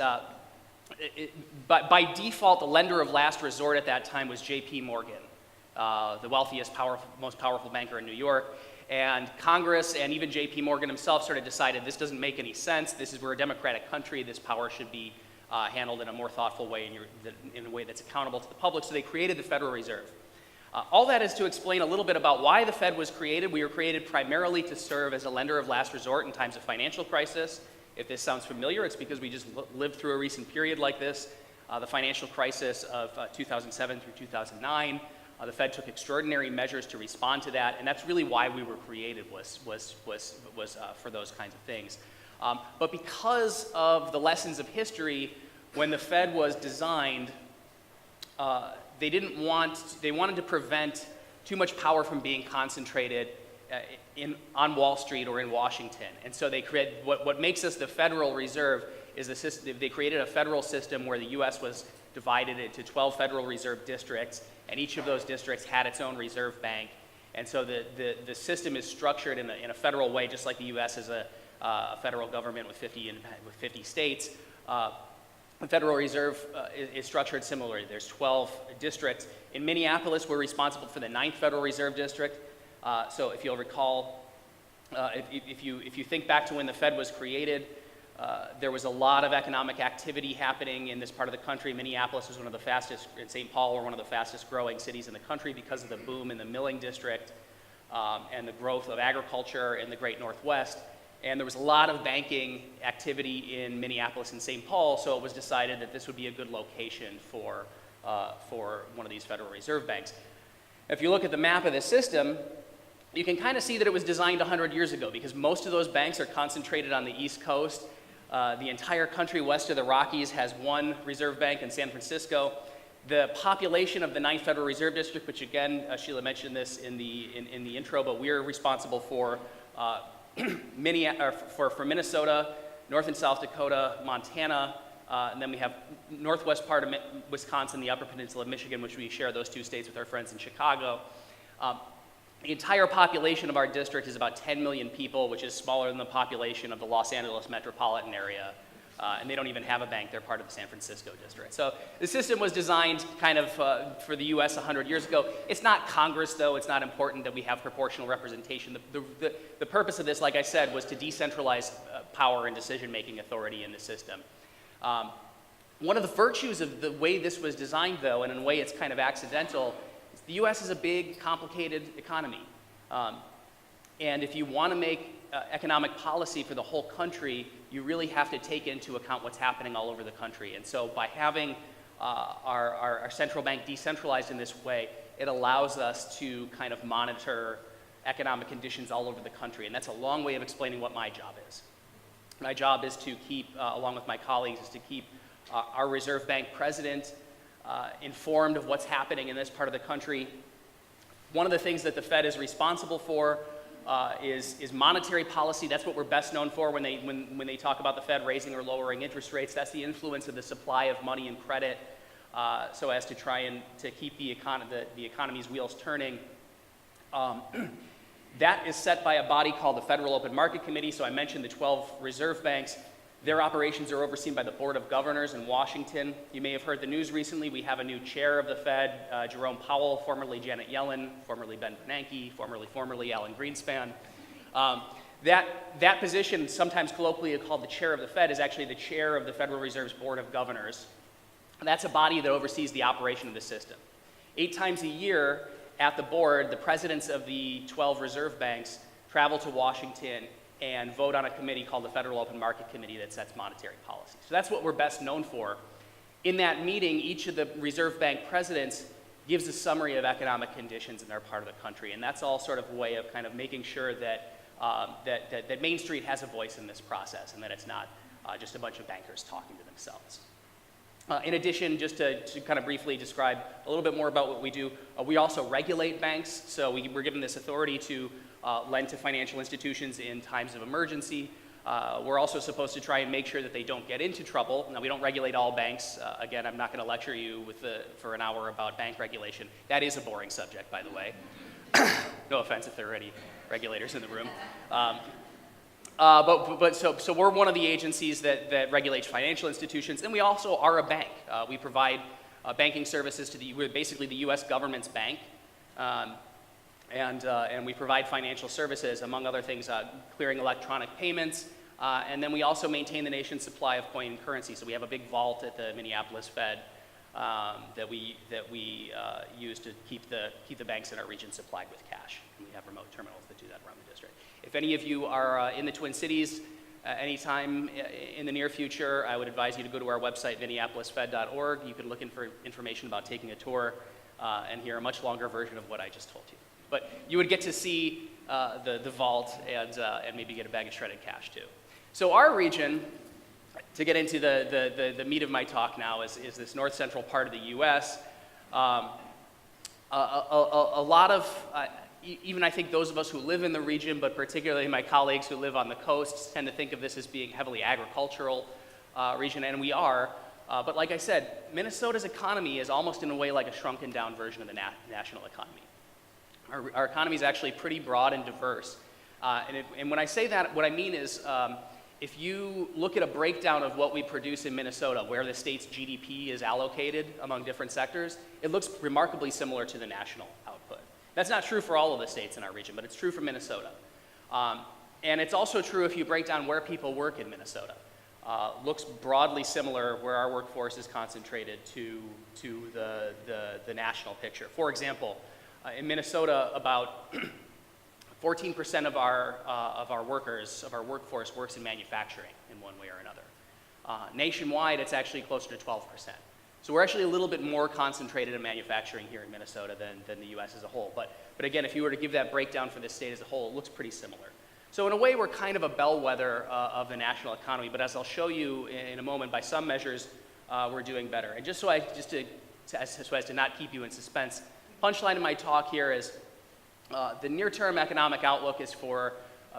by default, the lender of last resort at that time was J.P. Morgan, the wealthiest, most powerful banker in New York. And Congress and even J.P. Morgan himself sort of decided this doesn't make any sense. We're a democratic country. This power should be handled in a more thoughtful way, in a way that's accountable to the public. So they created the Federal Reserve. All that is to explain a little bit about why the Fed was created. We were created primarily to serve as a lender of last resort in times of financial crisis. If this sounds familiar, it's because we just lived through a recent period like this, the financial crisis of 2007 through 2009. The Fed took extraordinary measures to respond to that, and that's really why we were created, was for those kinds of things. But because of the lessons of history, when the Fed was designed, they wanted to prevent too much power from being concentrated on Wall Street or in Washington. And so they created, what makes us the Federal Reserve is the system. They created a federal system where the U.S. was divided into 12 Federal Reserve districts, and each of those districts had its own reserve bank. And so the system is structured in a federal way, just like the U.S. is a federal government with 50 states. The Federal Reserve is structured similarly. There's 12 districts. In Minneapolis, we're responsible for the 9th Federal Reserve District. So if you'll recall, if you think back to when the Fed was created, there was a lot of economic activity happening in this part of the country. Minneapolis was one of the fastest, and St. Paul were one of the fastest growing cities in the country because of the boom in the milling district and the growth of agriculture in the Great Northwest. And there was a lot of banking activity in Minneapolis and St. Paul, so it was decided that this would be a good location for one of these Federal Reserve banks. If you look at the map of the system, you can kind of see that it was designed 100 years ago because most of those banks are concentrated on the East Coast. The entire country west of the Rockies has one reserve bank in San Francisco. The population of the 9th Federal Reserve District, which again, Sheila mentioned this in the intro, but we're responsible for for Minnesota, North and South Dakota, Montana, and then we have northwest part of Wisconsin, the Upper Peninsula of Michigan, which we share those two states with our friends in Chicago. The entire population of our district is about 10 million people, which is smaller than the population of the Los Angeles metropolitan area. And they don't even have a bank. They're part of the San Francisco district. So the system was designed kind of for the U.S. 100 years ago. It's not Congress, though. It's not important that we have proportional representation. The purpose of this, like I said, was to decentralize power and decision-making authority in the system. One of the virtues of the way this was designed, though, and in a way it's kind of accidental, is the U.S. is a big, complicated economy. And if you want to make economic policy for the whole country, you really have to take into account what's happening all over the country. And so by having our central bank decentralized in this way, it allows us to kind of monitor economic conditions all over the country. And that's a long way of explaining what my job is. My job is to keep, along with my colleagues, is to keep our Reserve Bank president informed of what's happening in this part of the country. One of the things that the Fed is responsible for is monetary policy. That's what we're best known for when they talk about the Fed raising or lowering interest rates. That's the influence of the supply of money and credit so as to try and to keep the economy's wheels turning. That is set by a body called the Federal Open Market Committee. So I mentioned the 12 reserve banks. Their operations are overseen by the Board of Governors in Washington. You may have heard the news recently. We have a new chair of the Fed, Jerome Powell, formerly Janet Yellen, formerly Ben Bernanke, formerly Alan Greenspan. That position, sometimes colloquially called the chair of the Fed, is actually the chair of the Federal Reserve's Board of Governors. That's a body that oversees the operation of the system. 8 times a year at the board, the presidents of the 12 reserve banks travel to Washington and vote on a committee called the Federal Open Market Committee that sets monetary policy. So that's what we're best known for. In that meeting, each of the Reserve Bank presidents gives a summary of economic conditions in their part of the country, and that's all sort of a way of kind of making sure that that Main Street has a voice in this process, and that it's not just a bunch of bankers talking to themselves. In addition, just to kind of briefly describe a little bit more about what we do, we also regulate banks. So we're given this authority to lend to financial institutions in times of emergency. We're also supposed to try and make sure that they don't get into trouble. Now, we don't regulate all banks. Again, I'm not going to lecture you for an hour about bank regulation. That is a boring subject, by the way. No offense if there are any regulators in the room. So we're one of the agencies that regulates financial institutions, and we also are a bank. We provide banking services we're basically the U.S. government's bank, and we provide financial services, among other things, clearing electronic payments, and then we also maintain the nation's supply of coin and currency. So we have a big vault at the Minneapolis Fed that we use to keep the banks in our region supplied with cash. And we have remote terminals that do that around the district. If any of you are in the Twin Cities anytime in the near future, I would advise you to go to our website, minneapolisfed.org. You can look in for information about taking a tour and hear a much longer version of what I just told you. But you would get to see the vault and maybe get a bag of shredded cash too. So our region, to get into the meat of my talk now, is this north central part of the U.S. A lot of even I think those of us who live in the region, but particularly my colleagues who live on the coast, tend to think of this as being heavily agricultural region, and we are. But like I said, Minnesota's economy is almost in a way like a shrunken down version of the national economy. Our economy is actually pretty broad and diverse. And when I say that, what I mean is if you look at a breakdown of what we produce in Minnesota, where the state's GDP is allocated among different sectors, it looks remarkably similar to the national output. That's not true for all of the states in our region, but it's true for Minnesota. And it's also true if you break down where people work in Minnesota. Looks broadly similar where our workforce is concentrated to the national picture. For example, in Minnesota, about 14% of our workforce works in manufacturing in one way or another. Nationwide, it's actually closer to 12%. So we're actually a little bit more concentrated in manufacturing here in Minnesota than the U.S. as a whole. But again, if you were to give that breakdown for the state as a whole, it looks pretty similar. So in a way, we're kind of a bellwether of the national economy. But as I'll show you in a moment, by some measures, we're doing better. And so as to not keep you in suspense, punchline of my talk here is the near-term economic outlook is for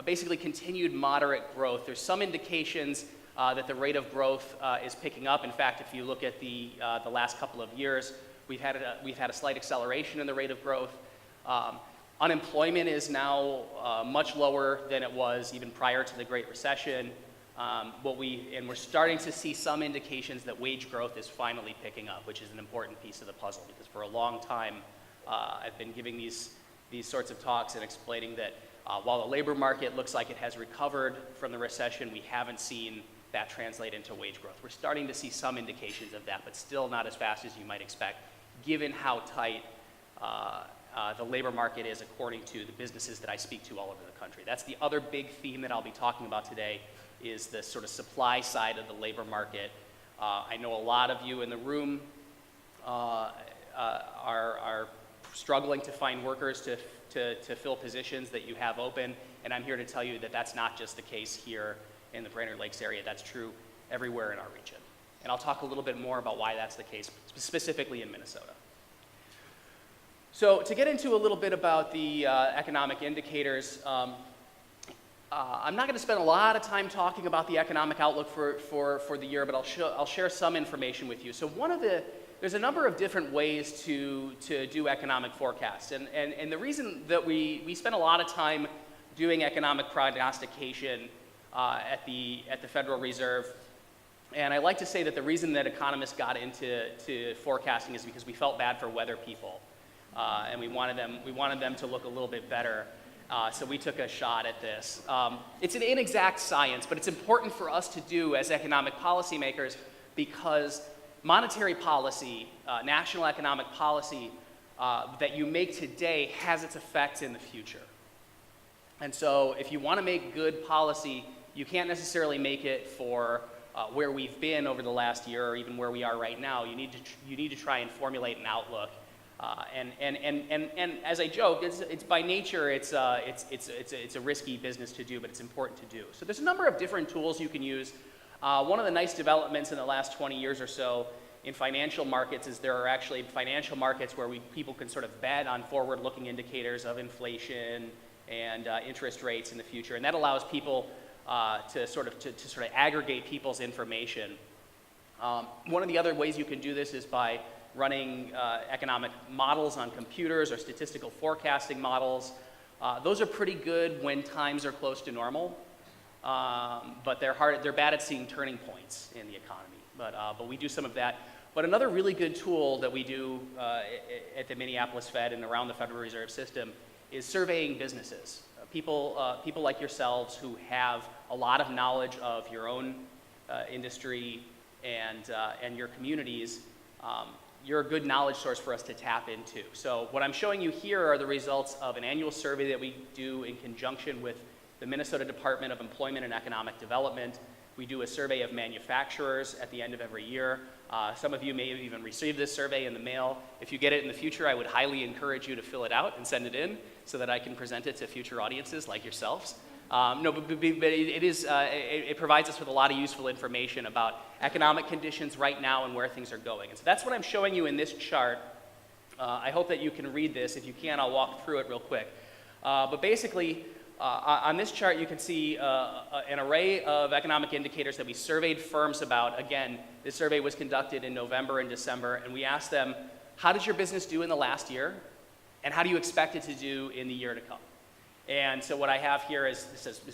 basically continued moderate growth. There's some indications that the rate of growth is picking up. In fact, if you look at the last couple of years, we've had a slight acceleration in the rate of growth. Unemployment is now much lower than it was even prior to the Great Recession. we're starting to see some indications that wage growth is finally picking up, which is an important piece of the puzzle, because for a long time, I've been giving these sorts of talks and explaining that while the labor market looks like it has recovered from the recession, we haven't seen that translate into wage growth. We're starting to see some indications of that, but still not as fast as you might expect, given how tight the labor market is according to the businesses that I speak to all over the country. That's the other big theme that I'll be talking about today, is the sort of supply side of the labor market. I know a lot of you in the room are struggling to find workers to fill positions that you have open, and I'm here to tell you that that's not just the case here in the Brainerd Lakes area. That's true everywhere in our region. And I'll talk a little bit more about why that's the case, specifically in Minnesota. So to get into a little bit about the economic indicators, I'm not going to spend a lot of time talking about the economic outlook for the year, but I'll share some information with you. So there's a number of different ways to do economic forecasts, and the reason that we spend a lot of time doing economic prognostication at the Federal Reserve, and I like to say that the reason that economists got into forecasting is because we felt bad for weather people, and we wanted them to look a little bit better. So we took a shot at this. It's an inexact science, but it's important for us to do as economic policymakers, because monetary policy, national economic policy that you make today has its effects in the future. And so if you want to make good policy, you can't necessarily make it for where we've been over the last year or even where we are right now. You need to try and formulate an outlook. And as I joke, it's by nature it's a risky business to do, but it's important to do. So there's a number of different tools you can use. One of the nice developments in the last 20 years or so in financial markets is there are actually financial markets where people can sort of bet on forward-looking indicators of inflation and interest rates in the future, and that allows people to sort of aggregate people's information. One of the other ways you can do this is by running economic models on computers or statistical forecasting models. Those are pretty good when times are close to normal, but they're bad at seeing turning points in the economy. But we do some of that. But another really good tool that we do at the Minneapolis Fed and around the Federal Reserve System is surveying businesses. People like yourselves who have a lot of knowledge of your own industry and your communities. You're a good knowledge source for us to tap into. So what I'm showing you here are the results of an annual survey that we do in conjunction with the Minnesota Department of Employment and Economic Development. We do a survey of manufacturers at the end of every year. Some of you may have even received this survey in the mail. If you get it in the future, I would highly encourage you to fill it out and send it in so that I can present it to future audiences like yourselves. It provides us with a lot of useful information about economic conditions right now and where things are going. And so that's what I'm showing you in this chart. I hope that you can read this. If you can, I'll walk through it real quick. But basically, on this chart, you can see an array of economic indicators that we surveyed firms about. Again, this survey was conducted in November and December, and we asked them, how did your business do in the last year? And how do you expect it to do in the year to come? And so what I have here is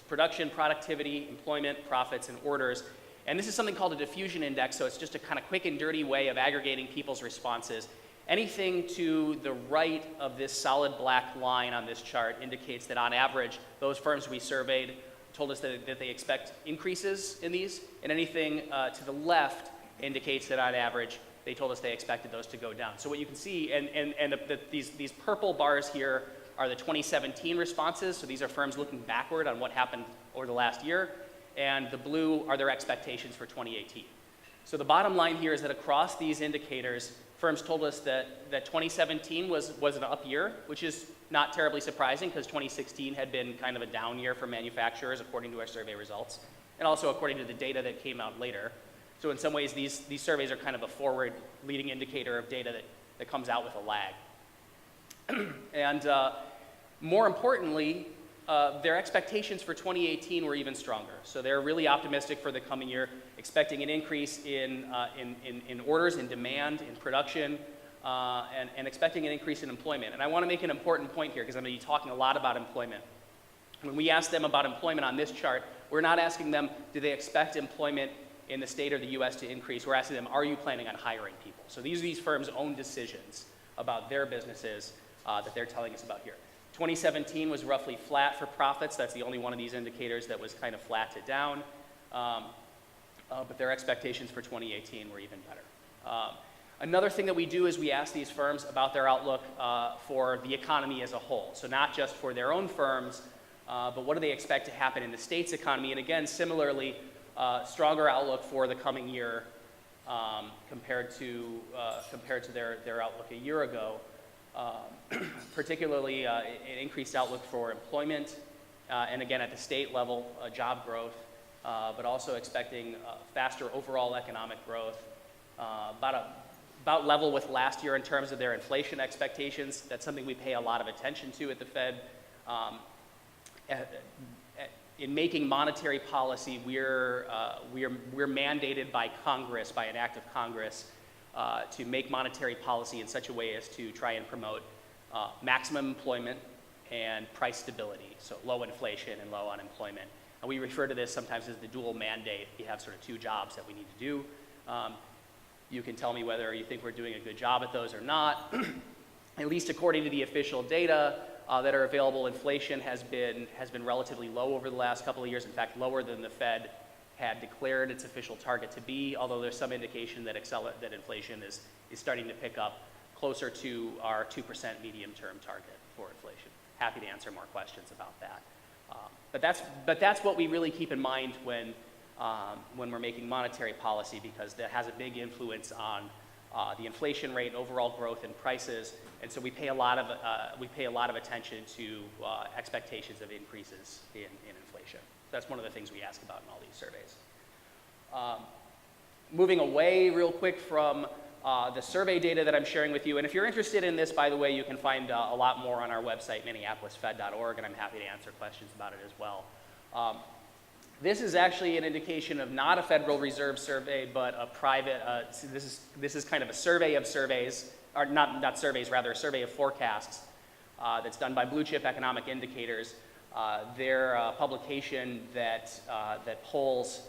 production, productivity, employment, profits, and orders. And this is something called a diffusion index, so it's just a kind of quick and dirty way of aggregating people's responses. Anything to the right of this solid black line on this chart indicates that on average, those firms we surveyed told us that they expect increases in these, and anything to the left indicates that on average, they told us they expected those to go down. So what you can see, these purple bars here are the 2017 responses, so these are firms looking backward on what happened over the last year, and the blue are their expectations for 2018. So the bottom line here is that across these indicators, firms told us that 2017 was an up year, which is not terribly surprising because 2016 had been kind of a down year for manufacturers according to our survey results, and also according to the data that came out later. So in some ways, these surveys are kind of a forward leading indicator of data that comes out with a lag. And more importantly, their expectations for 2018 were even stronger. So they're really optimistic for the coming year, expecting an increase in orders, in demand, in production, and expecting an increase in employment. And I want to make an important point here because I'm going to be talking a lot about employment. When we ask them about employment on this chart, we're not asking them, do they expect employment in the state or the US to increase? We're asking them, are you planning on hiring people? So these are these firms' own decisions about their businesses that they're telling us about here. 2017 was roughly flat for profits. That's the only one of these indicators that was kind of flat to down. But their expectations for 2018 were even better. Another thing that we do is we ask these firms about their outlook for the economy as a whole. So not just for their own firms, but what do they expect to happen in the state's economy? And again, similarly, stronger outlook for the coming year compared to their outlook a year ago. Particularly an increased outlook for employment, and again at the state level, job growth, but also expecting faster overall economic growth, about level with last year in terms of their inflation expectations. That's something we pay a lot of attention to at the Fed. In making monetary policy, we're mandated by Congress, by an act of Congress, to make monetary policy in such a way as to try and promote maximum employment and price stability, so low inflation and low unemployment. And we refer to this sometimes as the dual mandate. We have sort of two jobs that we need to do. You can tell me whether you think we're doing a good job at those or not. At least according to the official data that are available, inflation has been relatively low over the last couple of years. In fact, lower than the Fed had declared its official target to be, although there's some indication that inflation is starting to pick up closer to our 2% medium-term target for inflation. Happy to answer more questions about that. But that's what we really keep in mind when we're making monetary policy, because that has a big influence on the inflation rate, overall growth in prices, and so we pay a lot of attention to expectations of increases in inflation. That's one of the things we ask about in all these surveys. Moving away real quick from the survey data that I'm sharing with you, and if you're interested in this, by the way, you can find a lot more on our website, minneapolisfed.org, and I'm happy to answer questions about it as well. This is actually an indication of not a Federal Reserve survey, but a private, this is kind of a survey of surveys, or not surveys, rather a survey of forecasts that's done by Blue Chip Economic Indicators. They're a publication that polls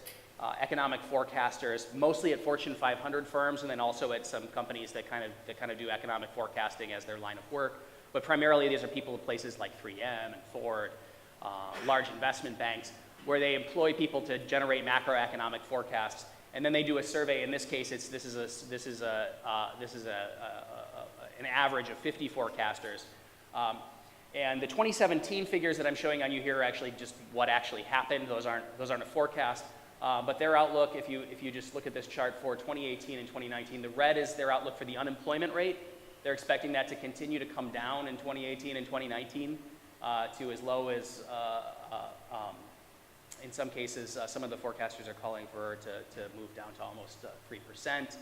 economic forecasters, mostly at Fortune 500 firms, and then also at some companies that kind of do economic forecasting as their line of work. But primarily, these are people at places like 3M and Ford, large investment banks, where they employ people to generate macroeconomic forecasts, and then they do a survey. In this case, this is an average of 50 forecasters. And the 2017 figures that I'm showing on you here are actually just what actually happened. Those aren't a forecast. But their outlook, if you just look at this chart for 2018 and 2019, the red is their outlook for the unemployment rate. They're expecting that to continue to come down in 2018 and 2019 to as low as, in some cases, some of the forecasters are calling for to move down to almost 3%.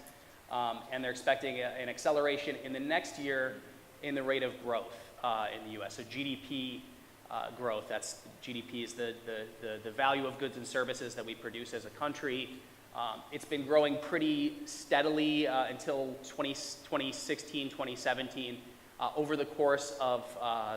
And they're expecting an acceleration in the next year in the rate of growth in the U.S. So GDP growth, that's GDP is the value of goods and services that we produce as a country. It's been growing pretty steadily until 2016, 2017. Over the course of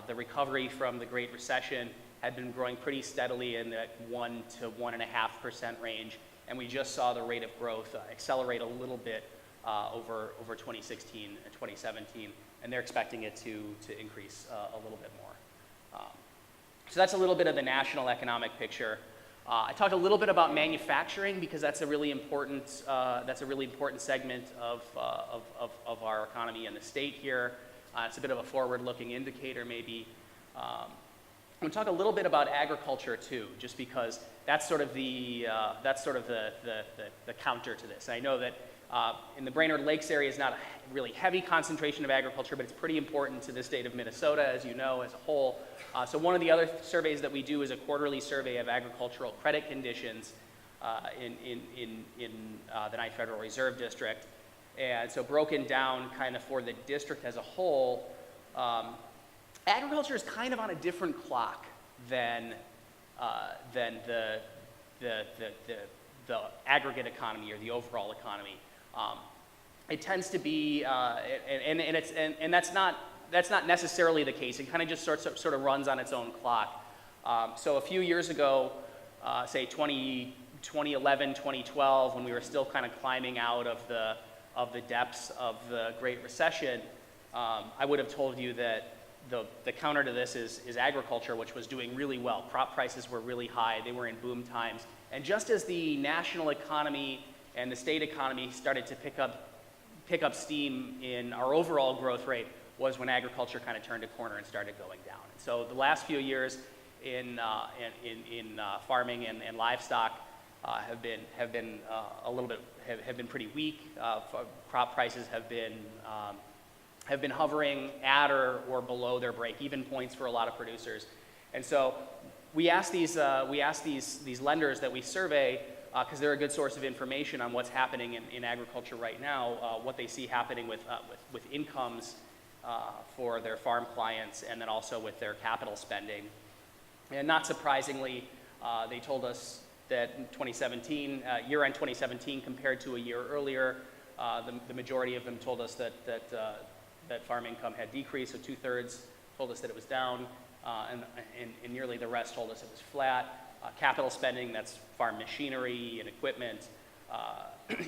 the recovery from the Great Recession, had been growing pretty steadily in the 1 to 1.5% range, and we just saw the rate of growth accelerate a little bit over 2016 and 2017, and they're expecting it to increase a little bit more. So that's a little bit of the national economic picture. I talked a little bit about manufacturing because that's a really important segment of our economy in the state here. It's a bit of a forward-looking indicator, maybe. I'm going to talk a little bit about agriculture too, just because that's sort of the counter to this. I know that in the Brainerd Lakes area is not a really heavy concentration of agriculture, but it's pretty important to the state of Minnesota, as you know, as a whole. So one of the other surveys that we do is a quarterly survey of agricultural credit conditions in the 9th Federal Reserve District. And so broken down kind of for the district as a whole, agriculture is kind of on a different clock than the aggregate economy or the overall economy. It tends to be, and that's not necessarily the case. It kind of just sort of runs on its own clock. So a few years ago, say 2011, 2012, when we were still kind of climbing out of the depths of the Great Recession, I would have told you that the counter to this is agriculture, which was doing really well. Crop prices were really high. They were in boom times. And just as the national economy and the state economy started to pick up steam in our overall growth rate was when agriculture kind of turned a corner and started going down. And so the last few years in farming and livestock have been a little bit have been pretty weak. Crop prices have been hovering at or below their break-even points for a lot of producers. And so we ask these lenders that we survey, because they're a good source of information on what's happening in agriculture right now, what they see happening with incomes for their farm clients, and then also with their capital spending. And not surprisingly, they told us that in 2017, year-end 2017 compared to a year earlier, the majority of them told us that farm income had decreased, so 2/3 told us that it was down, and nearly the rest told us it was flat. Capital spending, that's farm machinery and equipment,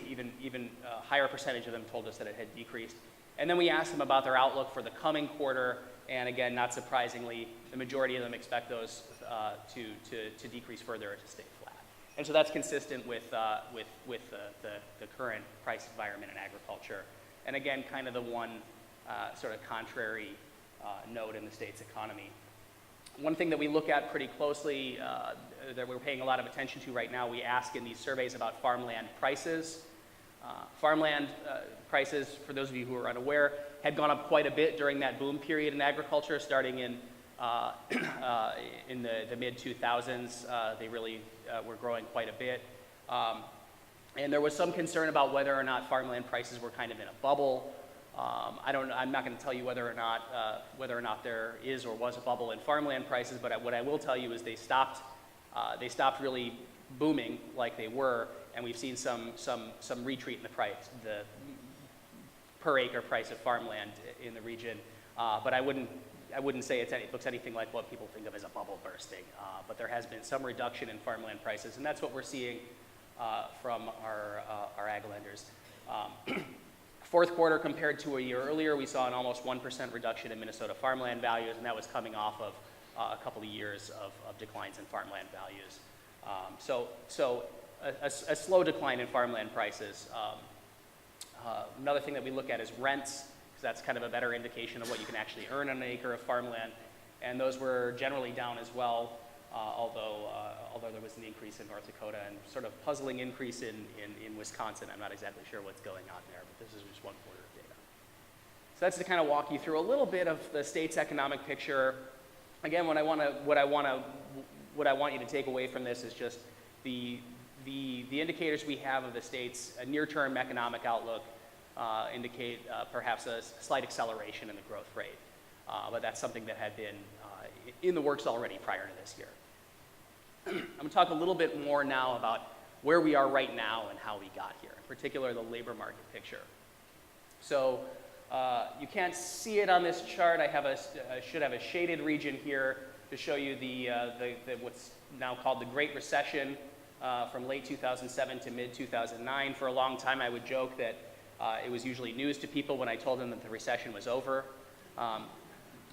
even a higher percentage of them told us that it had decreased. And then we asked them about their outlook for the coming quarter, and again, not surprisingly, the majority of them expect those to decrease further or to stay flat. And so that's consistent with the current price environment in agriculture. And again, kind of the one sort of contrary note in the state's economy. One thing that we look at pretty closely, that we're paying a lot of attention to right now, we ask in these surveys about farmland prices. Farmland prices, for those of you who are unaware, had gone up quite a bit during that boom period in agriculture, starting in the mid-2000s. They really were growing quite a bit. And there was some concern about whether or not farmland prices were kind of in a bubble. I'm not going to tell you whether or not there is or was a bubble in farmland prices, but what I will tell you is they stopped really booming like they were, and we've seen some retreat in the price, the per acre price of farmland in the region. But I wouldn't say it looks anything like what people think of as a bubble bursting. But there has been some reduction in farmland prices, and that's what we're seeing from our ag lenders. Fourth quarter compared to a year earlier, we saw an almost 1% reduction in Minnesota farmland values, and that was coming off of a couple of years of declines in farmland values. So a slow decline in farmland prices. Another thing that we look at is rents, because that's kind of a better indication of what you can actually earn on an acre of farmland, and those were generally down as well, although there was an increase in North Dakota and sort of puzzling increase in Wisconsin. I'm not exactly sure what's going on there, but this is just one quarter of data. So that's to kind of walk you through a little bit of the state's economic picture. Again, what I want you to take away from this is just the indicators we have of the state's near-term economic outlook indicate perhaps a slight acceleration in the growth rate, but that's something that had been in the works already prior to this year. I'm going to talk a little bit more now about where we are right now and how we got here, in particular the labor market picture. So you can't see it on this chart. I should have a shaded region here to show you the what's now called the Great Recession from late 2007 to mid-2009. For a long time, I would joke that it was usually news to people when I told them that the recession was over.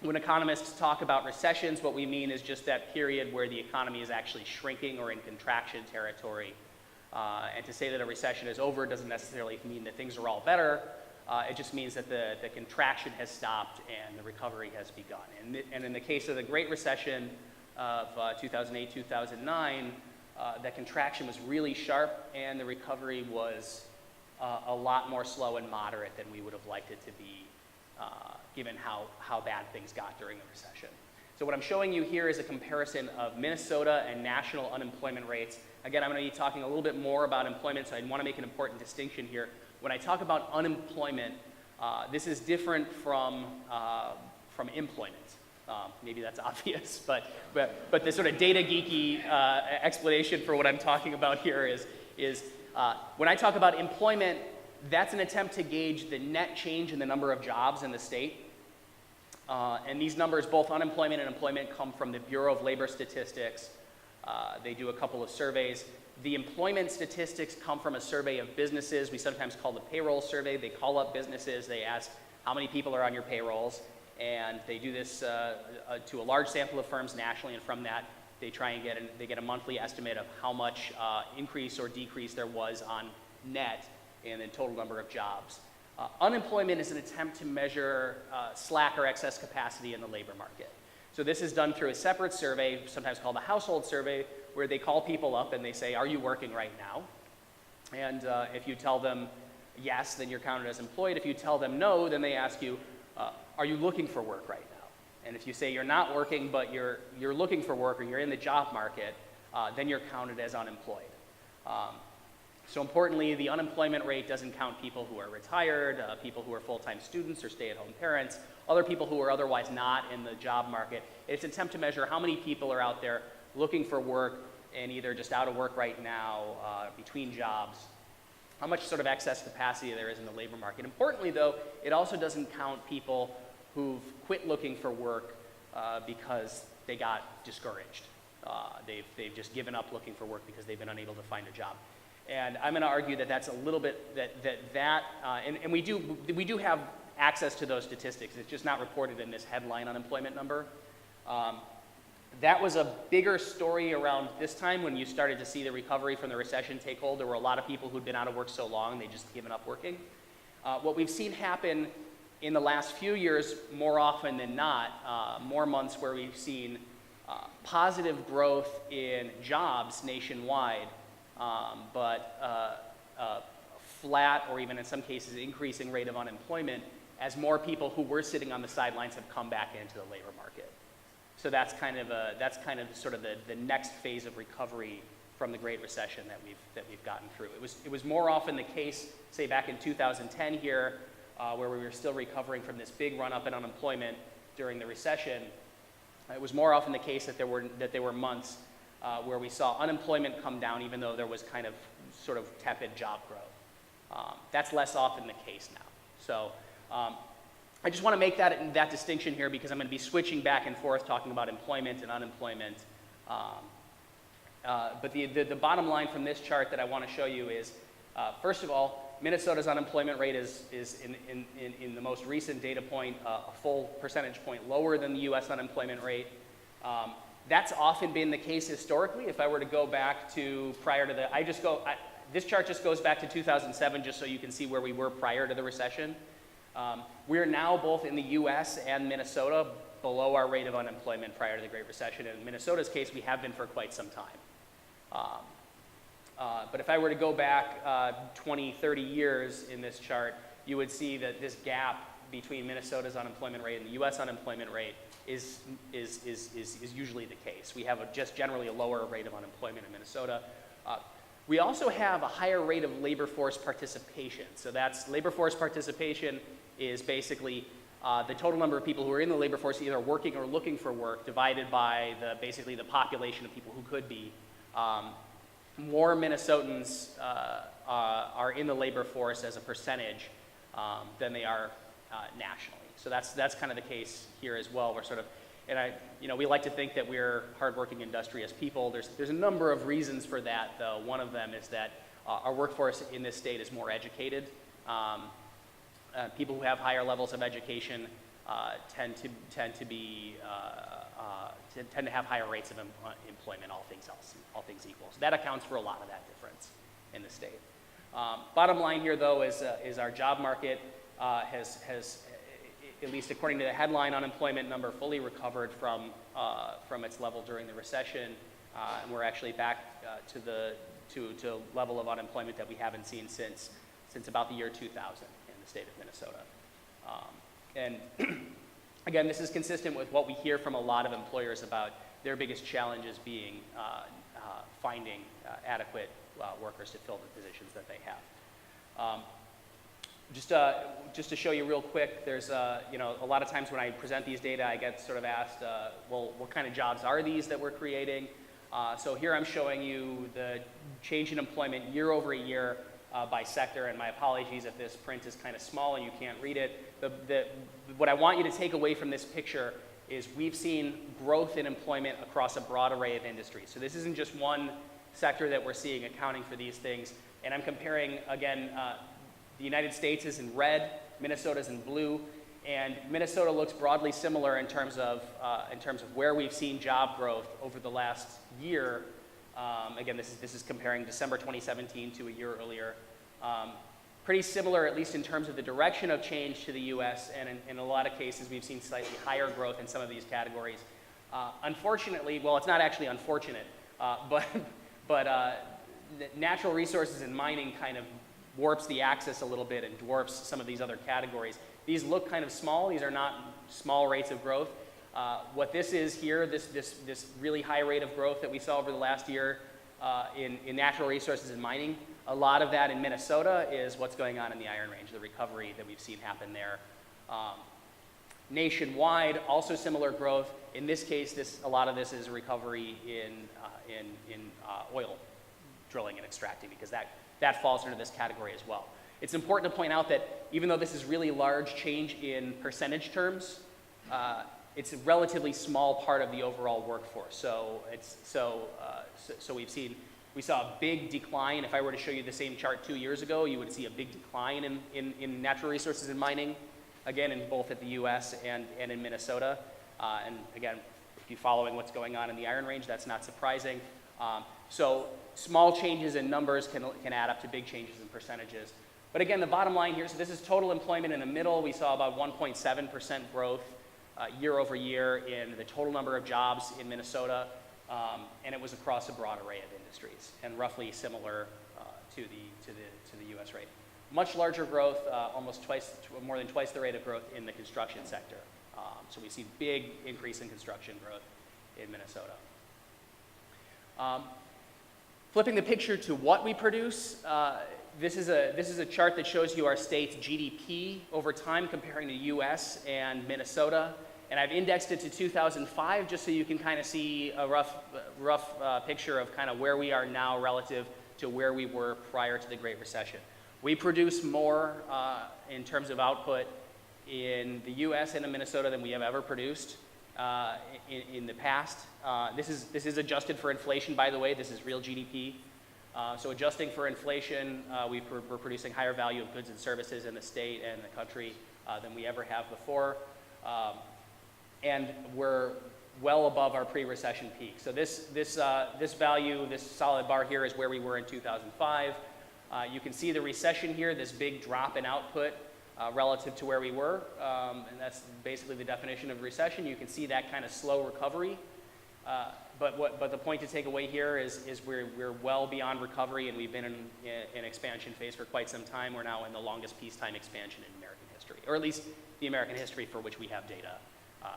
When economists talk about recessions, what we mean is just that period where the economy is actually shrinking or in contraction territory. And to say that a recession is over doesn't necessarily mean that things are all better. It just means that the contraction has stopped and the recovery has begun. And in the case of the Great Recession of 2008, 2009, that contraction was really sharp and the recovery was a lot more slow and moderate than we would have liked it to be, given how bad things got during the recession. So what I'm showing you here is a comparison of Minnesota and national unemployment rates. Again, I'm going to be talking a little bit more about employment, so I want to make an important distinction here. When I talk about unemployment, this is different from employment. Maybe that's obvious, but the sort of data geeky explanation for what I'm talking about here is when I talk about employment, that's an attempt to gauge the net change in the number of jobs in the state. And these numbers, both unemployment and employment, come from the Bureau of Labor Statistics. They do a couple of surveys. The employment statistics come from a survey of businesses. We sometimes call the payroll survey. They call up businesses. They ask how many people are on your payrolls. And they do this to a large sample of firms nationally. And from that, they try and get a monthly estimate of how much increase or decrease there was on net in the total number of jobs. Unemployment is an attempt to measure slack or excess capacity in the labor market. So this is done through a separate survey, sometimes called a household survey, where they call people up and they say, are you working right now? And if you tell them yes, then you're counted as employed. If you tell them no, then they ask you, are you looking for work right now? And if you say you're not working, but you're looking for work or you're in the job market, then you're counted as unemployed. So importantly, the unemployment rate doesn't count people who are retired, people who are full-time students or stay-at-home parents, other people who are otherwise not in the job market. It's an attempt to measure how many people are out there looking for work and either just out of work right now, between jobs, how much sort of excess capacity there is in the labor market. Importantly, though, it also doesn't count people who've quit looking for work because they got discouraged. They've just given up looking for work because they've been unable to find a job. And I'm going to argue that that's a little bit, and we do have access to those statistics. It's just not reported in this headline unemployment number. That was a bigger story around this time when you started to see the recovery from the recession take hold. There were a lot of people who'd been out of work so long, they'd just given up working. What we've seen happen in the last few years, more often than not, more months where we've seen positive growth in jobs nationwide, but flat or even in some cases increasing rate of unemployment as more people who were sitting on the sidelines have come back into the labor market. So that's kind of sort of the next phase of recovery from the Great Recession that we've gotten through. It was more often the case, say back in 2010 here, where we were still recovering from this big run up in unemployment during the recession. It was more often the case that there were months where we saw unemployment come down even though there was kind of sort of tepid job growth. That's less often the case now. So I just want to make that distinction here because I'm going to be switching back and forth talking about employment and unemployment. But the bottom line from this chart that I want to show you is, first of all, Minnesota's unemployment rate is in the most recent data point a full percentage point lower than the U.S. unemployment rate. That's often been the case historically. If I were to go back to prior to this chart just goes back to 2007 just so you can see where we were prior to the recession. We are now both in the U.S. and Minnesota below our rate of unemployment prior to the Great Recession. In Minnesota's case, we have been for quite some time. But if I were to go back 20, 30 years in this chart, you would see that this gap between Minnesota's unemployment rate and the U.S. unemployment rate is usually the case. We have just generally a lower rate of unemployment in Minnesota. We also have a higher rate of labor force participation. So that's labor force participation is basically the total number of people who are in the labor force either working or looking for work divided by basically the population of people who could be. More Minnesotans are in the labor force as a percentage than they are nationally. So that's kind of the case here as well. We're sort of, we like to think that we're hardworking, industrious people. There's a number of reasons for that, though. One of them is that our workforce in this state is more educated. People who have higher levels of education tend to have higher rates of employment, all things equal. So that accounts for a lot of that difference in the state. Bottom line here, though, is our job market has, at least according to the headline unemployment number, fully recovered from its level during the recession, and we're actually back to a level of unemployment that we haven't seen since about the year 2000 in the state of Minnesota. And again, this is consistent with what we hear from a lot of employers about their biggest challenges being finding adequate workers to fill the positions that they have. Just to show you real quick, there's a lot of times when I present these data, I get sort of asked, well, what kind of jobs are these that we're creating? So here I'm showing you the change in employment year over year by sector, and my apologies if this print is kind of small and you can't read it. What I want you to take away from this picture is we've seen growth in employment across a broad array of industries. So this isn't just one sector that we're seeing accounting for these things. And I'm comparing, again, the United States is in red, Minnesota's in blue, and Minnesota looks broadly similar in terms of where we've seen job growth over the last year. Again, this is comparing December 2017 to a year earlier. Pretty similar, at least in terms of the direction of change to the US, and in a lot of cases, we've seen slightly higher growth in some of these categories. Unfortunately, well, it's not actually unfortunate, but natural resources and mining kind of warps the axis a little bit and dwarfs some of these other categories. These look kind of small. These are not small rates of growth. What this is here, this really high rate of growth that we saw over the last year in natural resources and mining, a lot of that in Minnesota is what's going on in the Iron Range, the recovery that we've seen happen there. Nationwide, also similar growth. In this case, a lot of this is recovery in oil drilling and extracting, because that falls under this category as well. It's important to point out that even though this is really large change in percentage terms, it's a relatively small part of the overall workforce. So we saw a big decline. If I were to show you the same chart 2 years ago, you would see a big decline in natural resources and mining, again, in both at the US and in Minnesota. And again, if you're following what's going on in the Iron Range, that's not surprising. So small changes in numbers can add up to big changes in percentages. But again, the bottom line here, so this is total employment in the middle. We saw about 1.7% growth year over year in the total number of jobs in Minnesota, and it was across a broad array of industries, and roughly similar to the U.S. rate. Much larger growth, more than twice the rate of growth in the construction sector. So we see big increase in construction growth in Minnesota. Flipping the picture to what we produce, this is a chart that shows you our state's GDP over time, comparing the U.S. and Minnesota. And I've indexed it to 2005 just so you can kind of see a rough picture of kind of where we are now relative to where we were prior to the Great Recession. We produce more in terms of output in the U.S. and in Minnesota than we have ever produced in the past. This is adjusted for inflation, by the way. This is real GDP. So adjusting for inflation, we're producing higher value of goods and services in the state and the country than we ever have before. And we're well above our pre-recession peak. So this value, this solid bar here, is where we were in 2005. You can see the recession here, this big drop in output relative to where we were, and that's basically the definition of recession. You can see that kind of slow recovery. But the point to take away here is we're well beyond recovery, and we've been in expansion phase for quite some time. We're now in the longest peacetime expansion in American history, or at least the American history for which we have data,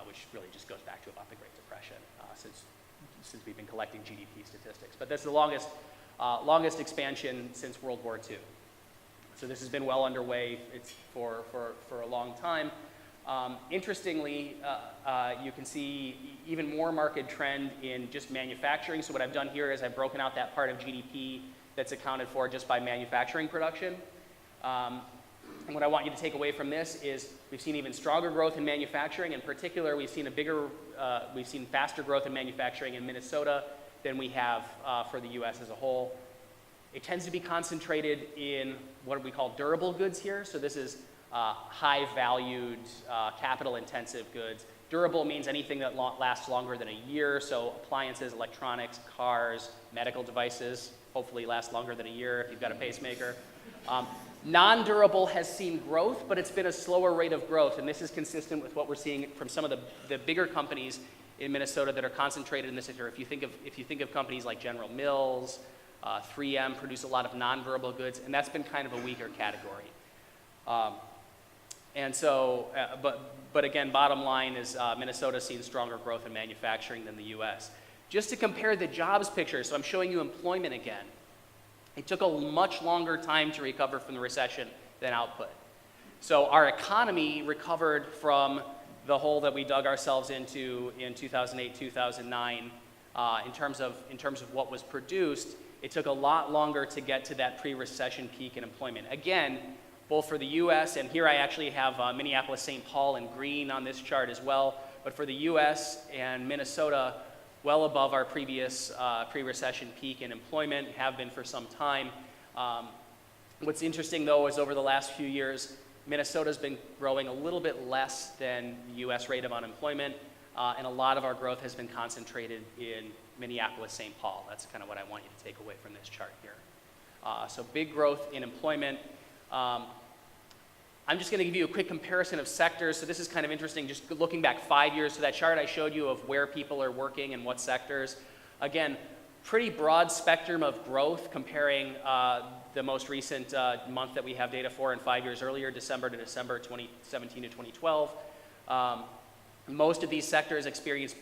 which really just goes back to about the Great Depression, since we've been collecting GDP statistics. But that's the longest expansion since World War II. So this has been well underway for a long time. Interestingly, you can see even more marked trend in just manufacturing. So what I've done here is I've broken out that part of GDP that's accounted for just by manufacturing production. And what I want you to take away from this is we've seen even stronger growth in manufacturing. In particular, we've seen faster growth in manufacturing in Minnesota than we have for the U.S. as a whole. It tends to be concentrated in what we call durable goods here. So this is high-valued, capital-intensive goods. Durable means anything that lasts longer than a year. So appliances, electronics, cars, medical devices, hopefully last longer than a year if you've got a pacemaker. Non-durable has seen growth, but it's been a slower rate of growth, and this is consistent with what we're seeing from some of the bigger companies in Minnesota that are concentrated in this sector. If you think of companies like General Mills, 3M produce a lot of non-durable goods, and that's been kind of a weaker category. And so, but again, bottom line is Minnesota's seen stronger growth in manufacturing than the U.S. Just to compare the jobs picture, so I'm showing you employment again. It took a much longer time to recover from the recession than output. So our economy recovered from the hole that we dug ourselves into in 2008, 2009, in terms of what was produced. it took a lot longer to get to that pre-recession peak in employment. Again, both for the US, and here I actually have Minneapolis-St. Paul in green on this chart as well, but for the US and Minnesota, well above our previous pre-recession peak in employment, have been for some time. What's interesting though is over the last few years, Minnesota's been growing a little bit less than the US rate of unemployment, and a lot of our growth has been concentrated in Minneapolis-St. Paul. That's kind of what I want you to take away from this chart here. So big growth in employment. I'm just going to give you a quick comparison of sectors. So this is kind of interesting, just looking back 5 years to that chart I showed you of where people are working and what sectors. Again, pretty broad spectrum of growth comparing the most recent month that we have data for and 5 years earlier, December to December 2017 to 2012. Most of these sectors experienced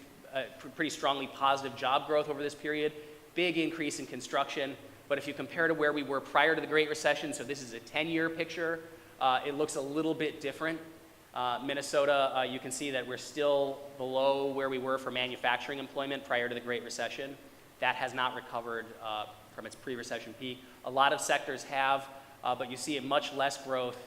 pretty strongly positive job growth over this period, big increase in construction. But if you compare to where we were prior to the Great Recession, so this is a 10-year picture, it looks a little bit different. Minnesota, you can see that we're still below where we were for manufacturing employment prior to the Great Recession. That has not recovered from its pre-recession peak. A lot of sectors have, but you see a much less growth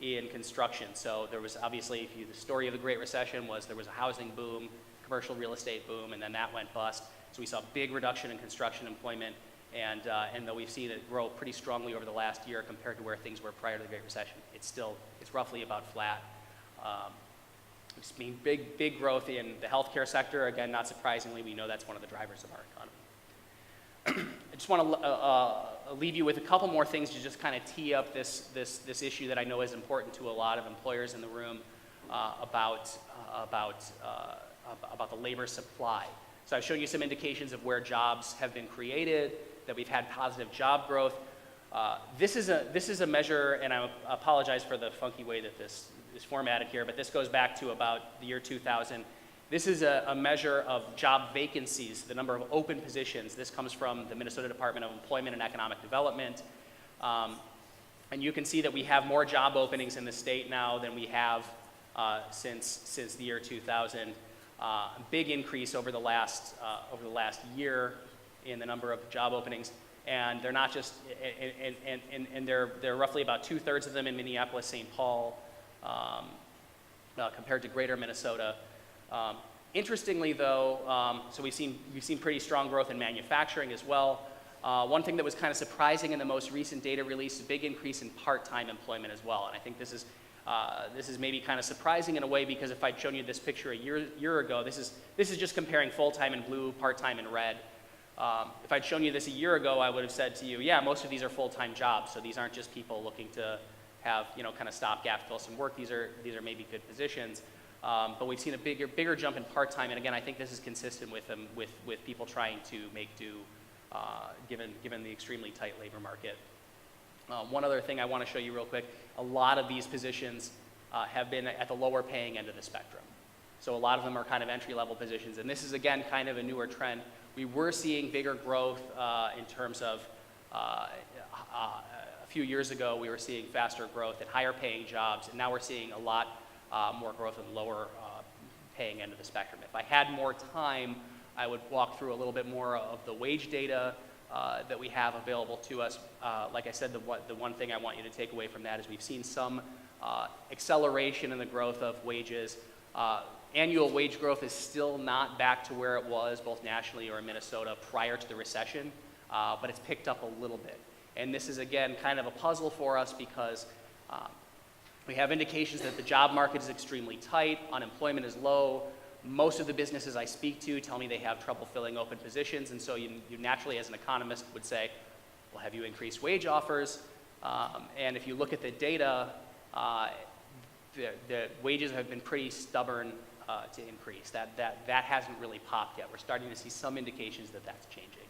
in construction. So there was obviously, the story of the Great Recession was there was a housing boom, commercial real estate boom, and then that went bust. So we saw a big reduction in construction employment, and though we've seen it grow pretty strongly over the last year compared to where things were prior to the Great Recession, it's roughly about flat. We've seen big growth in the healthcare sector. Again, not surprisingly, we know that's one of the drivers of our economy. I just want to leave you with a couple more things to just kind of tee up this issue that I know is important to a lot of employers in the room about the labor supply. So I've shown you some indications of where jobs have been created, that we've had positive job growth. This is a measure, and I apologize for the funky way that this is formatted here, but this goes back to about the year 2000. This is a measure of job vacancies, the number of open positions. This comes from the Minnesota Department of Employment and Economic Development. And you can see that we have more job openings in the state now than we have since the year 2000. Big increase over the last year in the number of job openings, and they're not just, and they're roughly about 2/3 of them in Minneapolis-St. Paul, compared to greater Minnesota. Interestingly, though, so we've seen pretty strong growth in manufacturing as well. One thing that was kind of surprising in the most recent data release, a big increase in part-time employment as well, and I think this is maybe kind of surprising in a way, because if I'd shown you this picture a year ago, this is just comparing full-time in blue, part-time in red. If I'd shown you this a year ago, I would have said to you, yeah, most of these are full-time jobs, so these aren't just people looking to have, kind of stopgap, fill some work. These are maybe good positions. But we've seen a bigger jump in part-time, and again, I think this is consistent with people trying to make do, given the extremely tight labor market. One other thing I want to show you real quick, a lot of these positions have been at the lower paying end of the spectrum. So a lot of them are kind of entry-level positions, and this is, again, kind of a newer trend. We were seeing bigger growth in terms of, a few years ago, we were seeing faster growth at higher paying jobs, and now we're seeing a lot more growth in the lower paying end of the spectrum. If I had more time, I would walk through a little bit more of the wage data that we have available to us. Like I said, the one thing I want you to take away from that is we've seen some acceleration in the growth of wages. Annual wage growth is still not back to where it was, both nationally or in Minnesota, prior to the recession, but it's picked up a little bit. And this is, again, kind of a puzzle for us, because we have indications that the job market is extremely tight, unemployment is low. Most of the businesses I speak to tell me they have trouble filling open positions, and so you naturally, as an economist, would say, well, have you increased wage offers? And if you look at the data, the wages have been pretty stubborn to increase. That hasn't really popped yet. We're starting to see some indications that that's changing.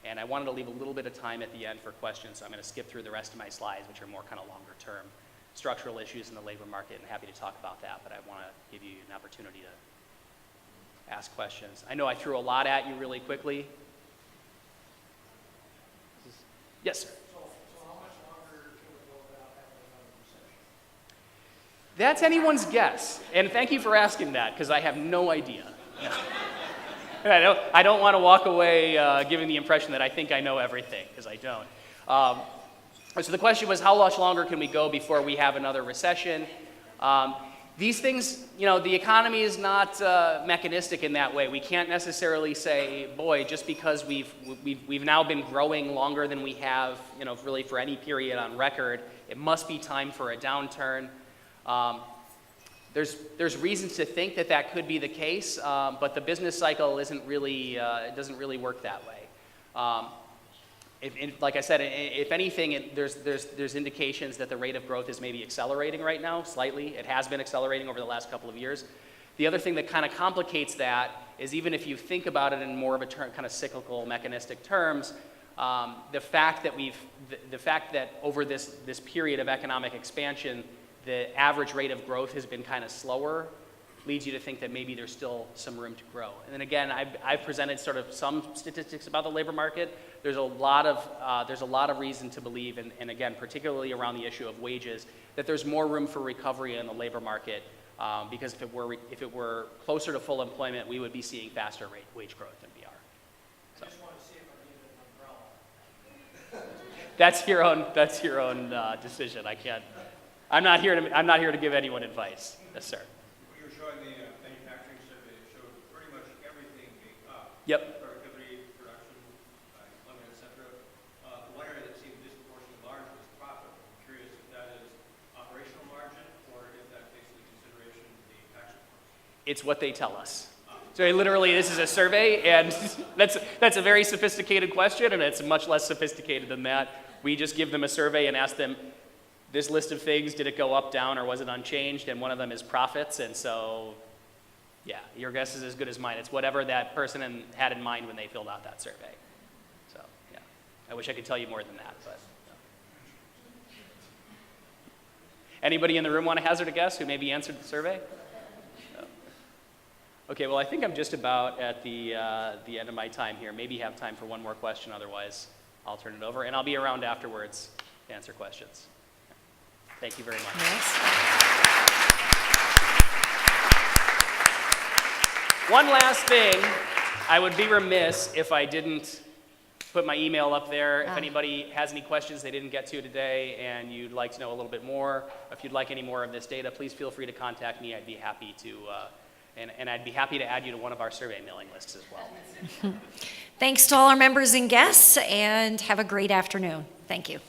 And I wanted to leave a little bit of time at the end for questions, so I'm going to skip through the rest of my slides, which are more kind of longer term structural issues in the labor market, and happy to talk about that, but I want to give you an opportunity to ask questions. I know I threw a lot at you really quickly. Yes, sir. So how much longer can we go without having another recession? That's anyone's guess, and thank you for asking that, because I have no idea. No. And I don't want to walk away giving the impression that I think I know everything, because I don't. So the question was, how much longer can we go before we have another recession? These things, the economy is not mechanistic in that way. We can't necessarily say, boy, just because we've now been growing longer than we have, really for any period on record, it must be time for a downturn. There's reasons to think that could be the case, but the business cycle doesn't really work that way. Like I said, if anything, there's indications that the rate of growth is maybe accelerating right now, slightly. It has been accelerating over the last couple of years. The other thing that kind of complicates that is, even if you think about it in more of a kind of cyclical, mechanistic terms, the fact that over this period of economic expansion, the average rate of growth has been kind of slower, leads you to think that maybe there's still some room to grow. And then again, I've presented sort of some statistics about the labor market. There's a lot of reason to believe, and again, particularly around the issue of wages, that there's more room for recovery in the labor market, because if it were closer to full employment, we would be seeing faster wage growth than we are. So. I just want to see if I need an umbrella. That's your own decision. I can't. I'm not here to give anyone advice. Yes, sir. When you were showing the manufacturing survey, it showed pretty much everything being up. Yep. Productivity, production, employment, et cetera. The one area that seemed disproportionately large was profit. I'm curious if that is operational margin or if that takes into consideration the tax reforms. It's what they tell us. So literally, this is a survey, and that's a very sophisticated question, and it's much less sophisticated than that. We just give them a survey and ask them, this list of things, did it go up, down, or was it unchanged? And one of them is profits, and so, yeah, your guess is as good as mine. It's whatever that person had in mind when they filled out that survey. So, yeah, I wish I could tell you more than that, but. Anybody in the room want to hazard a guess who maybe answered the survey? No. Okay, well, I think I'm just about at the end of my time here. Maybe have time for one more question, otherwise I'll turn it over, and I'll be around afterwards to answer questions. Thank you very much. Yes. One last thing, I would be remiss if I didn't put my email up there. If anybody has any questions they didn't get to today and you'd like to know a little bit more, if you'd like any more of this data, please feel free to contact me. I'd be happy to, and I'd be happy to add you to one of our survey mailing lists as well. Thanks to all our members and guests, and have a great afternoon. Thank you.